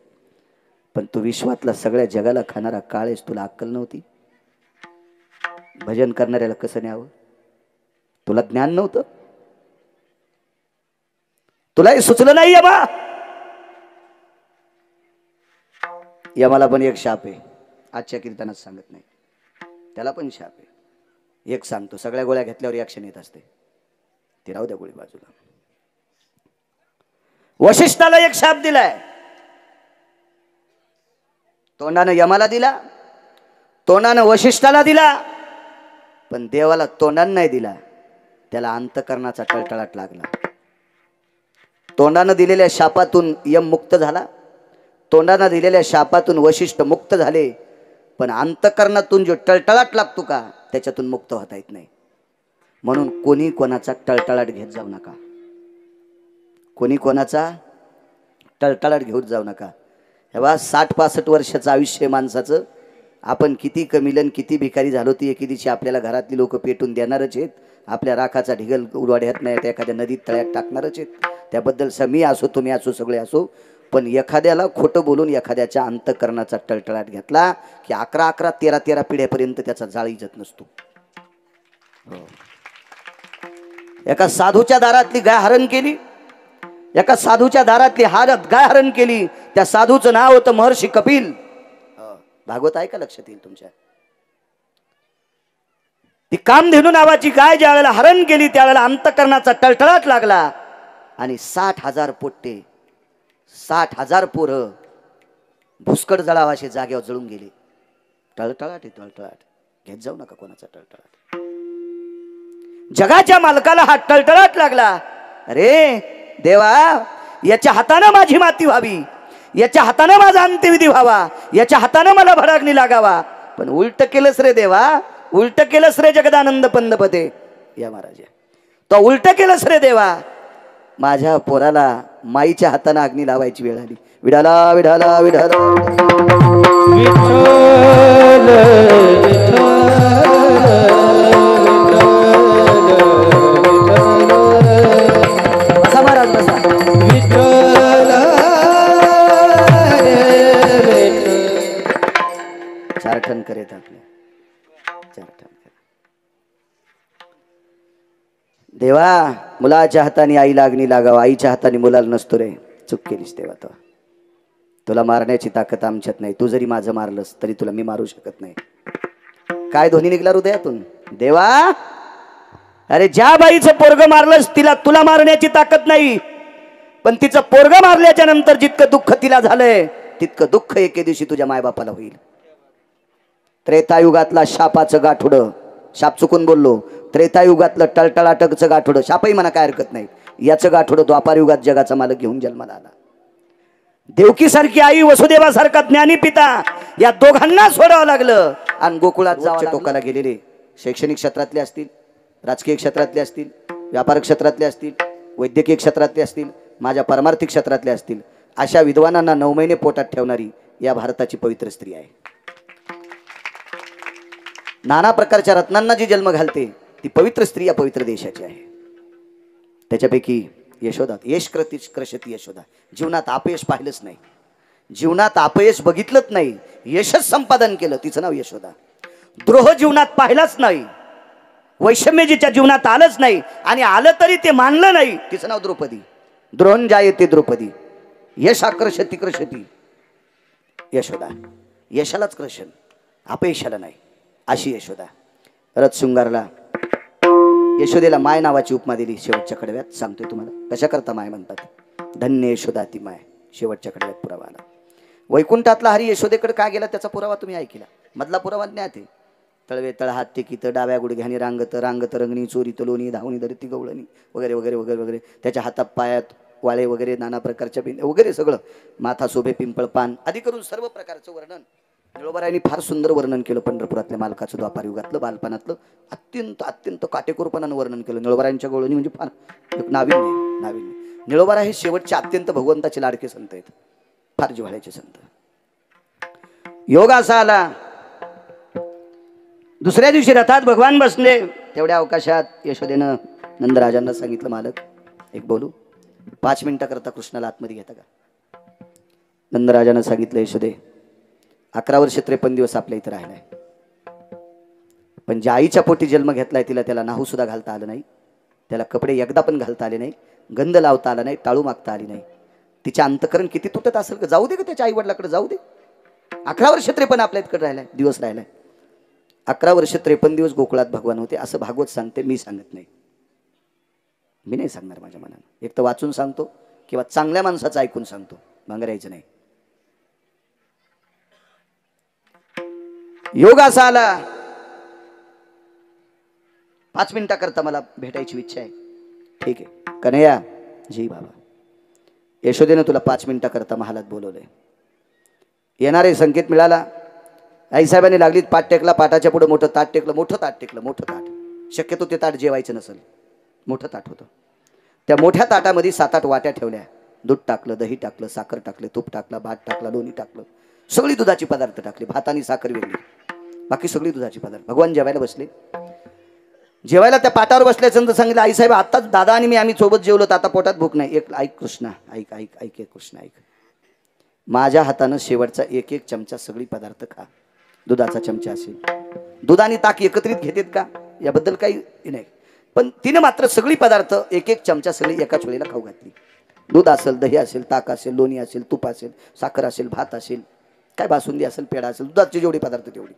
पण तू विश्वातला सगळ्या जगाला खाणारा काळ आहेस, तुला अक्कल नव्हती? भजन करणाऱ्याला कसं न्यावं? तुला ज्ञान नव्हतं? तुला हे सुचलं नाही यमा? यमाला पण एक शाप आहे, आजच्या कीर्तनात सांगत नाही. त्याला पण शाप आहे. एक सांगतो, सगळ्या गोळ्या घेतल्यावर रिॲक्शन येत असते, ती राहू द्या गोळी बाजूला. वशिष्ठाला एक शाप दिलाय, तोंडानं यमाला दिला, तोंडानं वशिष्ठाला दिला, पण देवाला तोंडानं नाही दिला. त्याला अंतकरणाचा टळटळाट लागला. तोंडानं दिलेल्या शापातून यम मुक्त झाला, तोंडानं दिलेल्या शापातून वशिष्ठ मुक्त झाले, पण अंतकरणातून जो टळटळाट लागतो का त्याच्यातून मुक्त होता येत नाही. म्हणून कोणी कोणाचा टळटळाट घेत जाऊ नका, कोणी कोणाचा टळटळाट घेऊन जाऊ नका. हेव्हा 60-65 वर्षाचं आयुष्य माणसाचं, आपण किती कमिलन किती भिकारी झालो ती एके दिवशी आपल्याला घरातली लोक पेटून देणारच आहेत. आपल्या राखाचा ढिगल उडवाड्यात नाही तर एखाद्या नदीत तळ्यात टाकणारच आहेत. त्याबद्दल मी असो तुम्ही असो सगळे असो, पण एखाद्याला खोटं बोलून एखाद्याच्या अंतकरणाचा टळटळाट घेतला की 11-11, 13-13 पिढ्यापर्यंत त्याचा जाळ इजत नसतो. एका साधूच्या दारातली गाय हरण केली, एका साधूच्या दारातली गाय हरण केली. त्या साधूचं नाव होतं महर्षी कपिल. भागवत आहे का लक्षात येईल तुमच्या? ती कामधेनू नावाची गाय ज्या वेळेला हरण केली त्यावेळेला अंतकरणाचा टळटळाट लागला आणि 60,000 पोट्टे, 60,000 पोरं भुसकड जळावाशे जागेवर जळून गेले. टळटळाट आहे, टळटळाट घेत जाऊ नका कोणाचा टळटळाट. जगाच्या मालकाला हा टळटळाट लागला. अरे देवा, याच्या हाताने माझी माती व्हावी, याच्या हाताने माझा अंत्यविधी व्हावा, याच्या हाताने मला भडाग्नी लागावा. पण उलट केलंस रे देवा, उलट केलंस रे जगदानंद पंदपते या महाराज, तो उलट केलंस रे देवा. माझ्या पोराला माईच्या हाताने अग्नी लावायची वेळ आली. विडाला विडाला विडाला बसा महाराज बसा. चार ठण करेत आपले, चार ठण. देवा, मुलाच्या हाताने आईला अग्नी लागावा, आईच्या हाताने मुलाला नसतो रे. चूक केलीस देवा, तो तुला मारण्याची ताकद आमच्यात नाही. तू जरी माझं मारलंस तरी तुला मी मारू शकत नाही. काय ध्वनी निघला हृदयातून? देवा, अरे ज्या बाईचं पोरग मारलंस तिला तुला मारण्याची ताकद नाही, पण तिचं पोरग मारल्याच्या नंतर जितकं दुःख तिला झालंय तितकं दुःख एके दिवशी तुझ्या मायबापाला होईल. त्रेतायुगातला शापाचं गाठोडं, शाप चुकून बोललो, त्रेतायुगातलं टळटळाटकचं गाठोडं, शापही म्हणा काय हरकत नाही, याचं गाठोडं द्वापार युगात जगाचा मालक घेऊन जन्माला आला. देवकीसारखी आई, वसुदेवासारखा ज्ञानी पिता, या दोघांना सोडावं लागलं. आणि गोकुळात जावं टोकाला गेलेले, शैक्षणिक क्षेत्रातले असतील, राजकीय क्षेत्रातले असतील, व्यापार क्षेत्रातले असतील, वैद्यकीय क्षेत्रातले असतील, माझ्या परमार्थिक क्षेत्रातले असतील, अशा विद्वानांना 9 महिने पोटात ठेवणारी या भारताची पवित्र स्त्री आहे. नाना प्रकारच्या रत्नांना जी जन्म घालते ती पवित्र स्त्री या पवित्र देशाची आहे. त्याच्यापैकी यशोदा, यश क्रशती यशोदा. जीवनात अपयश पाहिलंच नाही, जीवनात अपयश बघितलंच नाही, यशच संपादन केलं, तिचं नाव यशोदा. द्रोह जीवनात पाहिलाच नाही, वैषम्य जिच्या जीवनात आलंच नाही, आणि आलं तरी ते मानलं नाही, तिचं नाव द्रौपदी. द्रोण जायते द्रौपदी, यश आकर्षती क्रशती यशोदा. यशालाच क्रशन, अपयशाला नाही, अशी यशोदा. रथ शृंगारला यशोदेला माय नावाची उपमा दिली. शेवटच्या कडव्यात सांगतोय तुम्हाला कशा करता माय म्हणतात. धन्य यशोदा ती माय. शेवटच्या कडव्यात पुरावा आला. वैकुंठातला हरी यशोदेकडे का गेला त्याचा पुरावा तुम्ही ऐकला. मधला पुरावा ज्ञात आहे. तळवे तळ हात टेकीत डाव्या गुडघ्यानी रांगत रांगत रंगणी चोरीत लोणी धावणी धरती गवळणी वगैरे वगैरे वगैरे वगैरे. त्याच्या हातात पायात वाळे वगैरे नाना प्रकारच्या बिंद वगैरे सगळं. माथा शोभे पिंपळ पान आदी करून सर्व प्रकारचं वर्णन निळोबारायांनी फार सुंदर वर्णन केलं. पंढरपुरातल्या मालकाचं द्वापार युगातलं बालपणातलं अत्यंत अत्यंत काटेकोरपणानं वर्णन केलं. निळोबारायांच्या गवळणी म्हणजे फार एक नाविन्य नाविन्य. निळोबारा हे शेवटचे अत्यंत भगवंताचे लाडके संत आहेत. फार जिव्हाळ्याचे संत. योग असा आला. दुसऱ्या दिवशी रथात भगवान बसले. तेवढ्या अवकाशात यशोदेनं नंदराजांना सांगितलं मालक एक बोलू. 5 मिनिटं करता कृष्णाला आतमध्ये घेता का. नंदराजानं सांगितलं यशोदे 11 वर्ष 53 दिवस आपल्या इथं राहिलाय. पण ज्या आईच्या पोटी जन्म घेतलाय तिला त्याला नाहू सुद्धा घालता आलं नाही. त्याला कपडे एकदा पण घालता आले नाही. गंध लावता आला नाही. टाळू मागता आली नाही. तिच्या अंतकरण किती तुटत असेल का. जाऊ दे का त्याच्या आई वडिलाकडे जाऊ दे. 11 वर्ष 53 आपल्या इतकडे राहिलाय दिवस राहिलाय. 11 वर्ष 53 दिवस गोकुळात भगवान होते असं भागवत सांगते. मी सांगत नाही. मी नाही सांगणार माझ्या मनानं. एक तर वाचून सांगतो किंवा चांगल्या माणसाचं ऐकून सांगतो. भांगरायचं नाही. योग असा आला. 5 मिनिटा करता मला भेटायची इच्छा आहे. ठीक आहे कन्हैया जी बाबा. यशोदेनं तुला 5 मिनिटा करता महालात बोलवलंय. येणारे संकेत मिळाला. आईसाहेबांनी लागलीत पाठ टेकला. पाटाच्या पुढे मोठं ताट टेकलं. मोठं ताट टेकलं. मोठं ताट. शक्यतो ते ताट जेवायचं नसेल. मोठं ताट होतं. त्या मोठ्या ताटामध्ये 7-8 वाट्या ठेवल्या. दूध टाकलं, दही टाकलं, साखर टाकले, तूप टाकला, भात टाकला, लोणी टाकलं. सगळी दुधाची पदार्थ टाकले. भात आणि साखर वेगळी, बाकी सगळी दुधाची पदार्थ. भगवान जेवायला बसले. जेवायला त्या पाटावर बसल्याचं सांगितलं आईसाहेब आत्ताच दादा आणि मी आम्ही सोबत जेवलो तर आता पोटात भूक नाही. एक ऐक कृष्णा ऐक ऐक ऐक एक कृष्णा ऐक. माझ्या हातानं शेवटचा एक एक चमचा सगळी पदार्थ खा. दुधाचा चमचा असेल. दूध आणि ताक एकत्रित घेतात का याबद्दल काही नाही. पण तिने मात्र सगळी पदार्थ एक एक चमचा सगळी एकाच वेळेला खाऊ घातली. दूध असेल, दही असेल, ताक असेल, लोणी असेल, तूप असेल, साखर असेल, भात असेल, काय बासुंदी असेल, पेढा असेल, दुधाचे जेवढे पदार्थ तेवढी.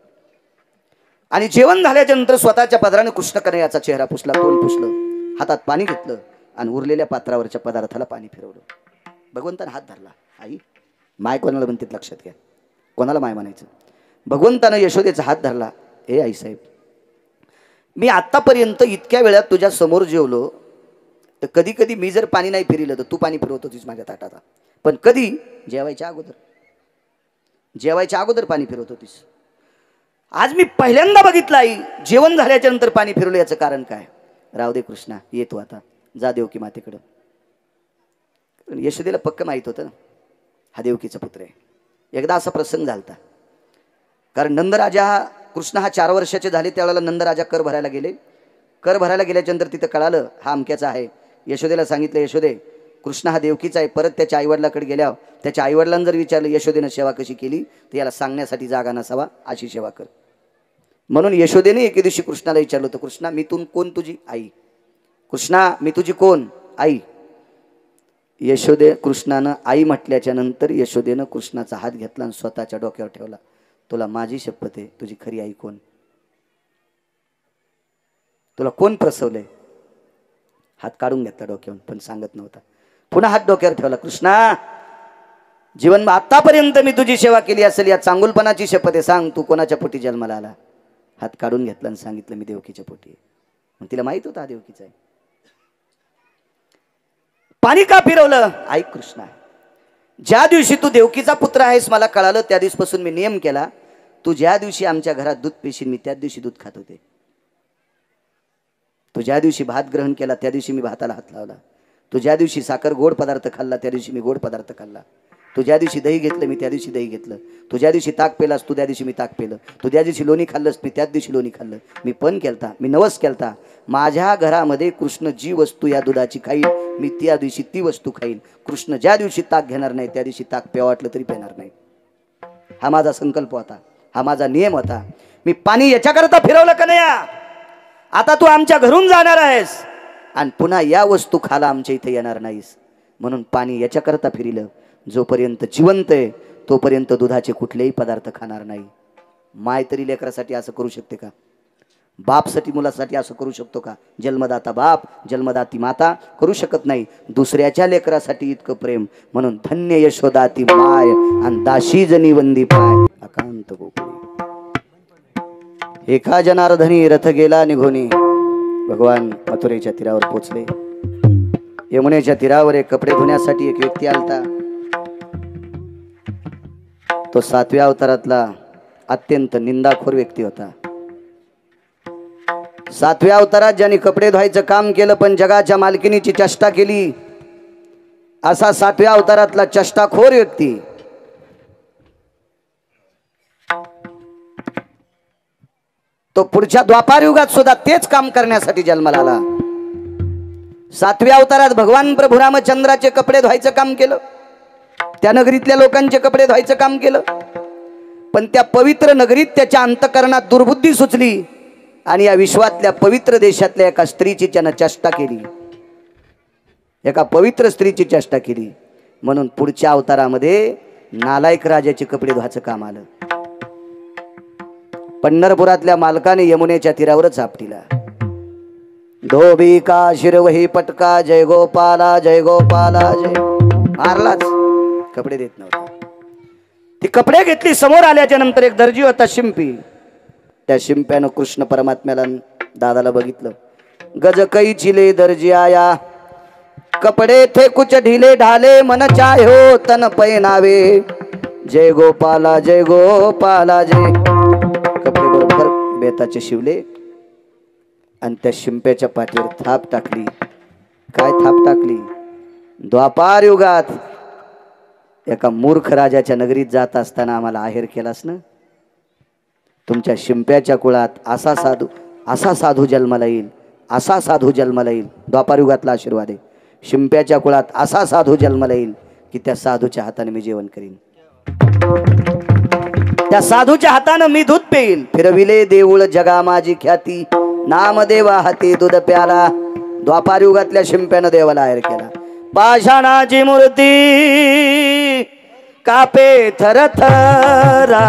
आणि जेवण झाल्याच्या नंतर स्वतःच्या पदराने कृष्ण कन्हैयाचा चेहरा पुसला, तोंड पुसलं, हातात पाणी घेतलं आणि उरलेल्या पात्रावरच्या पदार्थाला पाणी फिरवलं. भगवंताने हात धरला. आई माय कोणाला म्हणतात लक्षात घ्या. कोणाला माय म्हणायचं. भगवंतानं यशोदेचा हात धरला. हे आईसाहेब मी आतापर्यंत इतक्या वेळात तुझ्या समोर जेवलो तर कधी कधी मी जर पाणी नाही फिरलं तर तू पाणी फिरवत होतीस माझ्या ताटाला. पण कधी जेवायच्या अगोदर. जेवायच्या अगोदर पाणी फिरवत होतीस. आज मी पहिल्यांदा बघितलं आई जेवण झाल्याच्या नंतर पाणी फिरवलं. याचं कारण काय. राव दे कृष्णा येतो आता जा देवकी मातेकडं. यशोदेला पक्क माहित होतं हा देवकीचा पुत्र आहे. एकदा असा प्रसंग झालता. कारण नंदराजा कृष्ण हा 4 वर्षाचे झाले त्यावेळेला नंदराजा कर भरायला गेले. कर भरायला गेल्याच्या नंतर तिथं कळालं हा अमक्याचा आहे. यशोदेला सांगितलं यशोदे कृष्ण हा देवकीचा आहे. परत त्याच्या आईवडिलाकडे गेल्या त्याच्या आईवडिलांना जर विचारलं यशोदेनं सेवा कशी केली तर याला सांगण्यासाठी जागा नसावा अशी सेवा कर. म्हणून यशोदेने एके दिवशी कृष्णाला विचारलं होतं कृष्णा मी कोण तुझी आई. कृष्णा मी तुझी कोण आई. यशोदे कृष्णानं आई म्हटल्याच्या नंतर यशोदेनं कृष्णाचा हात घेतला आणि स्वतःच्या डोक्यावर ठेवला. तुला माझी शपथ आहे तुझी खरी आई कोण. तुला कोण प्रसवलंय. हात काढून घेतला डोक्यावरून पण सांगत नव्हता. पुन्हा हात डोक्यावर ठेवला. कृष्णा जीवन आतापर्यंत मी तुझी सेवा केली असेल या चांगुलपणाची शपथ आहे. सांग तू कोणाच्या पोटी जन्माला आला. हात काढून घेतला आणि सांगितलं मी देवकीच्या पोटी. मग तिला माहित होता हा देवकीचा आहे. पाणी का फिरवलं. ऐक कृष्णा ज्या दिवशी तू देवकीचा पुत्र आहेस मला कळालं त्या दिवसापासून मी नियम केला तू ज्या दिवशी आमच्या घरात दूध पिशील मी त्याच दिवशी दूध खात होते. तू ज्या दिवशी भात ग्रहण केला त्या दिवशी मी भाताला हात लावला. तू ज्या दिवशी साखर गोड पदार्थ खाल्ला त्या दिवशी मी गोड पदार्थ खाल्ला. तू ज्या दिवशी दही घेतलं मी त्या दिवशी दही घेतलं. तू ज्या दिवशी ताक पेलास तू त्या दिवशी मी ताक पेलं. तू ज्या दिवशी लोणी खाल्लंस मी त्याच दिवशी लोणी खाल्लं. मी पण केलता मी नवस केलता. माझ्या घरामध्ये कृष्ण जी वस्तू या दुधाची खाईल मी त्या दिवशी ती वस्तू खाईल. कृष्ण ज्या दिवशी ताक घेणार नाही त्या दिवशी ताक प्यावं वाटलं तरी पेणार नाही. हा माझा संकल्प होता. हा माझा नियम होता. मी पाणी याच्याकरता फिरवलं का नाही. आता तू आमच्या घरून जाणार आहेस आणि पुन्हा या वस्तू खाला आमच्या इथे येणार नाहीस. म्हणून पाणी याच्याकरता फिरिलं जोपर्यंत जिवंत आहे तोपर्यंत दुधाचे कुठलेही पदार्थ खाणार नाही. माय तरी लेकरासाठी असं करू शकते का? बापसाठी मुलासाठी असं करू शकतो का? जन्मदाता बाप जन्मदाती माता करू शकत नाही. दुसऱ्याच्या लेकरासाठी इतकं प्रेम. म्हणून धन्य यशोदाती माय आणि दाशी जनी वंदी पाय अकांत गोकुळी. एका जनार्दनी रथ गेला निघोनी. भगवान मथुरेच्या तीरावर पोचले. यमुनेच्या तीरावर एक कपडे धुण्यासाठी एक व्यक्ती आलता. तो 7व्या अवतारातला अत्यंत निंदाखोर व्यक्ती होता. 7व्या अवतारात ज्यांनी कपडे धुवायचं काम केलं पण जगाच्या मालकिनीची चेष्टा केली, असा 7व्या अवतारातला चेष्टाखोर व्यक्ती. तो पुढच्या द्वापार युगात सुद्धा तेच काम करण्यासाठी जन्माला आला. 7व्या अवतारात भगवान प्रभू रामचंद्राचे कपडे धुवायचं काम केलं. त्या नगरीतल्या लोकांचे कपडे धुवायचं काम केलं. पण त्या पवित्र नगरीत त्याच्या अंतःकरणात दुर्बुद्धी सुचली आणि या विश्वातल्या पवित्र देशातल्या एका स्त्रीची त्यानं चेष्टा केली. एका पवित्र स्त्रीची चेष्टा केली. म्हणून पुढच्या अवतारामध्ये नालायक राजाचे कपडे धुवायचं काम आलं. पंढरपुरातल्या मालकाने यमुनेच्या तीरावरच आपटीला. धोबी का शिरवही पटका जय गोपाला जय गोपाला जय. मारलाच. कपडे देत नव्हता. ती कपडे घेतली. समोर आल्याच्या नंतर एक दर्जी होता शिंपी. त्या शिंप्यानं कृष्ण परमात्म्याला दादाला बघितलं. गज कई चिले दर्जी आया कपडे थे कुछ ढीले ढाले मन चाह्यो तन पैनावे जय गोपाला जय गोपाला जय. कपडे बरोबर बेताचे शिवले आणि त्या शिंप्याच्या पाठीवर थाप टाकली. काय थाप टाकली? द्वापार युगात एका मूर्ख राजाच्या नगरीत जात असताना आम्हाला आहेर केलास ना. तुमच्या शिंप्याच्या कुळात असा साधू जन्माला येईल. असा साधू जन्माला येईल. द्वापार युगातला आशीर्वाद आहे. शिंप्याच्या कुळात असा साधू जन्माला येईल की त्या साधूच्या हाताने मी जेवण करीन. त्या साधूच्या हाताने मी दूध पेईन. फिरविले देऊळ जगा माझी ख्याती नामदेवा हाती दूध प्याला. द्वापार युगातल्या शिंप्यानं देवाला आहेर केला. पाषाणाची मूर्ती कापे थरथरा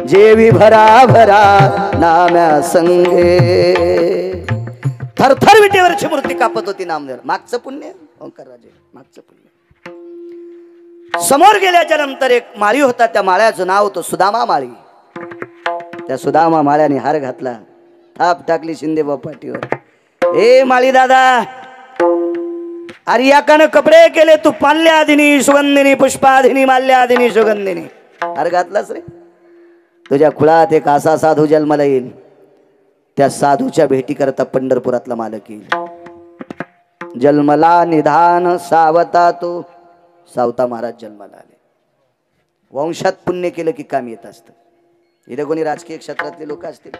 जेवी भरा भरा नाम्या संगे. थरथर विटेवरची मूर्ती कापत होती नामदेव. मागचं पुण्य ओंकार राजे. मागचं पुण्य. समोर गेल्याच्या नंतर एक माळी होता. त्या माळ्याचं नाव होतं सुदामा माळी. त्या सुदामा माळ्याने हार घातला. थाप टाकली शिंदे पाठीवर. ए माळी दादा, अरे याकानं कपडे केले तू पाल्यादिनी सुगंधिनी पुष्पादिनी माल्यादिनी सुगंधिनी. हार घातलास रे. तुझ्या कुळात एक असा साधू जन्माला येईल. त्या साधूच्या भेटी करता पंढरपुरातला मालक येईल. जन्मला निधान सावता तो. सावता महाराज जन्माला आले. वंशात पुण्य केलं की काम येत असतं. इथे कोणी राजकीय क्षेत्रातले लोक असतील.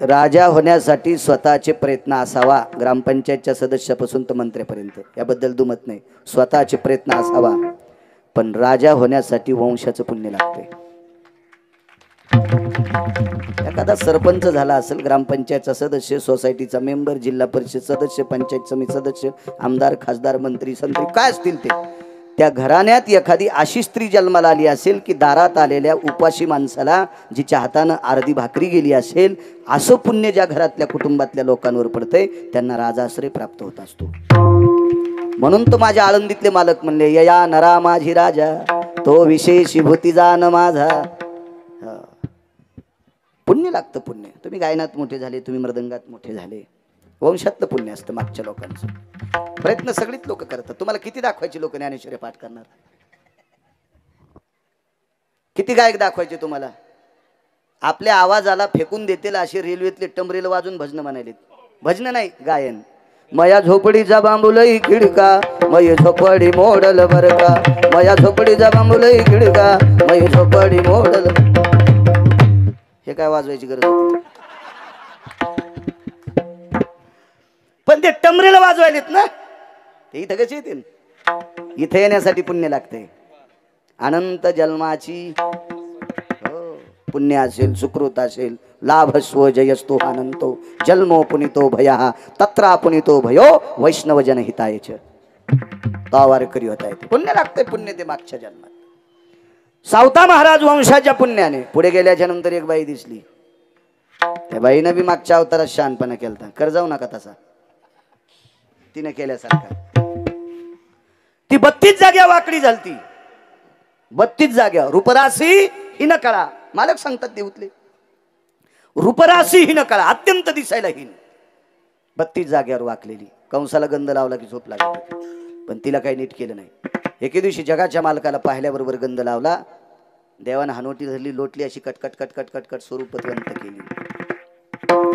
राजा होण्यासाठी स्वतःचे प्रयत्न असावा. ग्रामपंचायतच्या सदस्यापासून तर मंत्र्यापर्यंत याबद्दल दुमत नाही. स्वतःचे प्रयत्न असावा. पण राजा होण्यासाठी वंशाचं पुण्य लागते. एखादा सरपंच झाला असेल, ग्रामपंचायतचा सदस्य, सोसायटीचा मेंबर, जिल्हा परिषद सदस्य, पंचायत समिती सदस्य, आमदार, खासदार, मंत्री, संत्री काय असतील ते, त्या घराण्यात एखादी अशी स्त्री जन्माला आली असेल की दारात आलेल्या उपाशी माणसाला जिच्या हातानं अर्धी भाकरी गेली असेल, असं पुण्य ज्या घरातल्या कुटुंबातल्या लोकांवर पडतंय त्यांना राजाश्रय प्राप्त होत असतो. म्हणून तो माझ्या आळंदीतले मालक म्हणले, यया नरा माझी राजा तो विशेषी भूती जान माझा. पुण्य लागतं. पुण्य. तुम्ही गायनात मोठे झाले, तुम्ही मृदंगात मोठे झाले, वंशातलं पुण्य असतं मागच्या लोकांचं. प्रयत्न सगळीच लोक करतात. तुम्हाला किती दाखवायचे लोक ज्ञानेश्वरी पाठ करणार? किती गायक दाखवायचे तुम्हाला? आपल्या आवाजाला फेकून देतील असे रेल्वेतले टमरेल वाजून भजन म्हणाले. भजन नाही, गायन. मया झोपडीचा बांबुलई खिडका मय झोपडी मोडल बर का. मया झोपडीचा बांबुलई खिडका मय झोपडी मोडल. हे काय वाजवायची गरज होती? पण ते टमरेल वाजवायलेत ना, ते इथं कसे येतील? इथे येण्यासाठी पुण्य लागते. अनंत जन्माची पुण्य असेल, सुकृत असेल, लाभस्व जयस्तु अनंतो जन्मो पुनितो भया तत्रा पुनितो भयो वैष्णव जन हितायच. वारकरी होता येते. पुण्य लागते. पुण्य ते मागच्या जन्मात. सावता महाराज वंशाच्या पुण्याने पुढे गेल्याच्या नंतर एक बाई दिसली. त्या बाईनं बी मागच्या अवतारात शहाणपणा केलता. कर जाऊ नका तसा तिने केल्यासारखा. ती 32 जाग्या वाकडी झालती. 32 जाग्या. रूपराशी हिन कळा. मालक सांगतात देऊतले रूपराशी हिन कळा, अत्यंत दिसायला हिन. 32 जाग्यावर वाकलेली. कंसाला गंध लावला की झोप लागली, पण तिला काही नीट केलं नाही. एके दिवशी जगाच्या मालकाला पाहिल्याबरोबर गंध लावला. देवानं हानोटी धरली, लोटली, अशी कटकट कटकट कटकट स्वरूपवंत केली.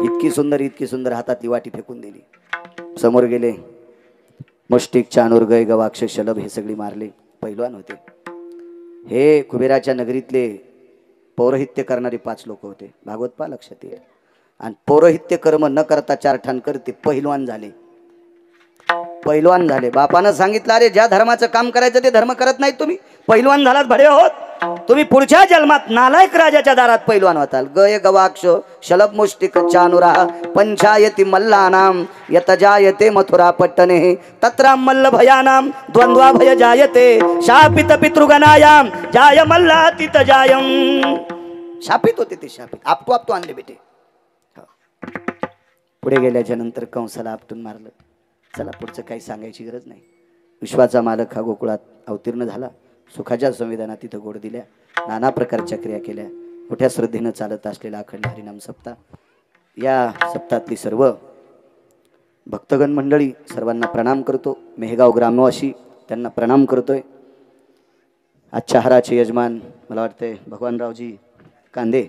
इतकी सुंदर हातातली वाटी फेकून दिली. समोर गेले. मुष्टिक, चानूर, गय, गवाक्ष, शलभ हे सगळी मारले. पैलवान होते हे. कुबेराच्या नगरीतले पौरोहित्य करणारे 5 लोक होते. भागवत पा लक्षात येईल. आणि पौरोहित्य कर्म न करता 4 ठाण करते पैलवान झाले. पैलवान झाले. बापानं सांगितलं अरे ज्या धर्माचं काम करायचं ते धर्म करत नाहीत तुम्ही, पैलवान झालात भडे होत तुम्ही. पुढच्या जन्मात नालायक राजाच्या दारात पैलवान होताल. गय, गवाक्ष, शलभ, मुष्टिक, चानुरा पंचायती मल्लानाम यतजायते मथुरा पट्टने तत्रा मल्ल भयानाम द्वंद्वा भय जायते शापित पितृगणायाम जाय मल्लातीत जायम. शापित होते ते. शापित आपतो आणले बेटे. पुढे गेल्याच्या नंतर कंसाला आपटून मारलं. चला पुढचं काही सांगायची गरज नाही. विश्वाचा मालक हा गोकुळात अवतीर्ण झाला. सुखाच्या संविधानात तिथं गोड दिल्या. नाना प्रकारच्या क्रिया केल्या. मोठ्या श्रद्धेनं चालत असलेला अखंड हरिनाम सप्ताह. या सप्ताहातली सर्व भक्तगण मंडळी सर्वांना प्रणाम करतो. मेहगाव ग्रामवासी त्यांना प्रणाम करतोय. आजच्या हाराचे यजमान मला वाटतंय भगवानरावजी कांदे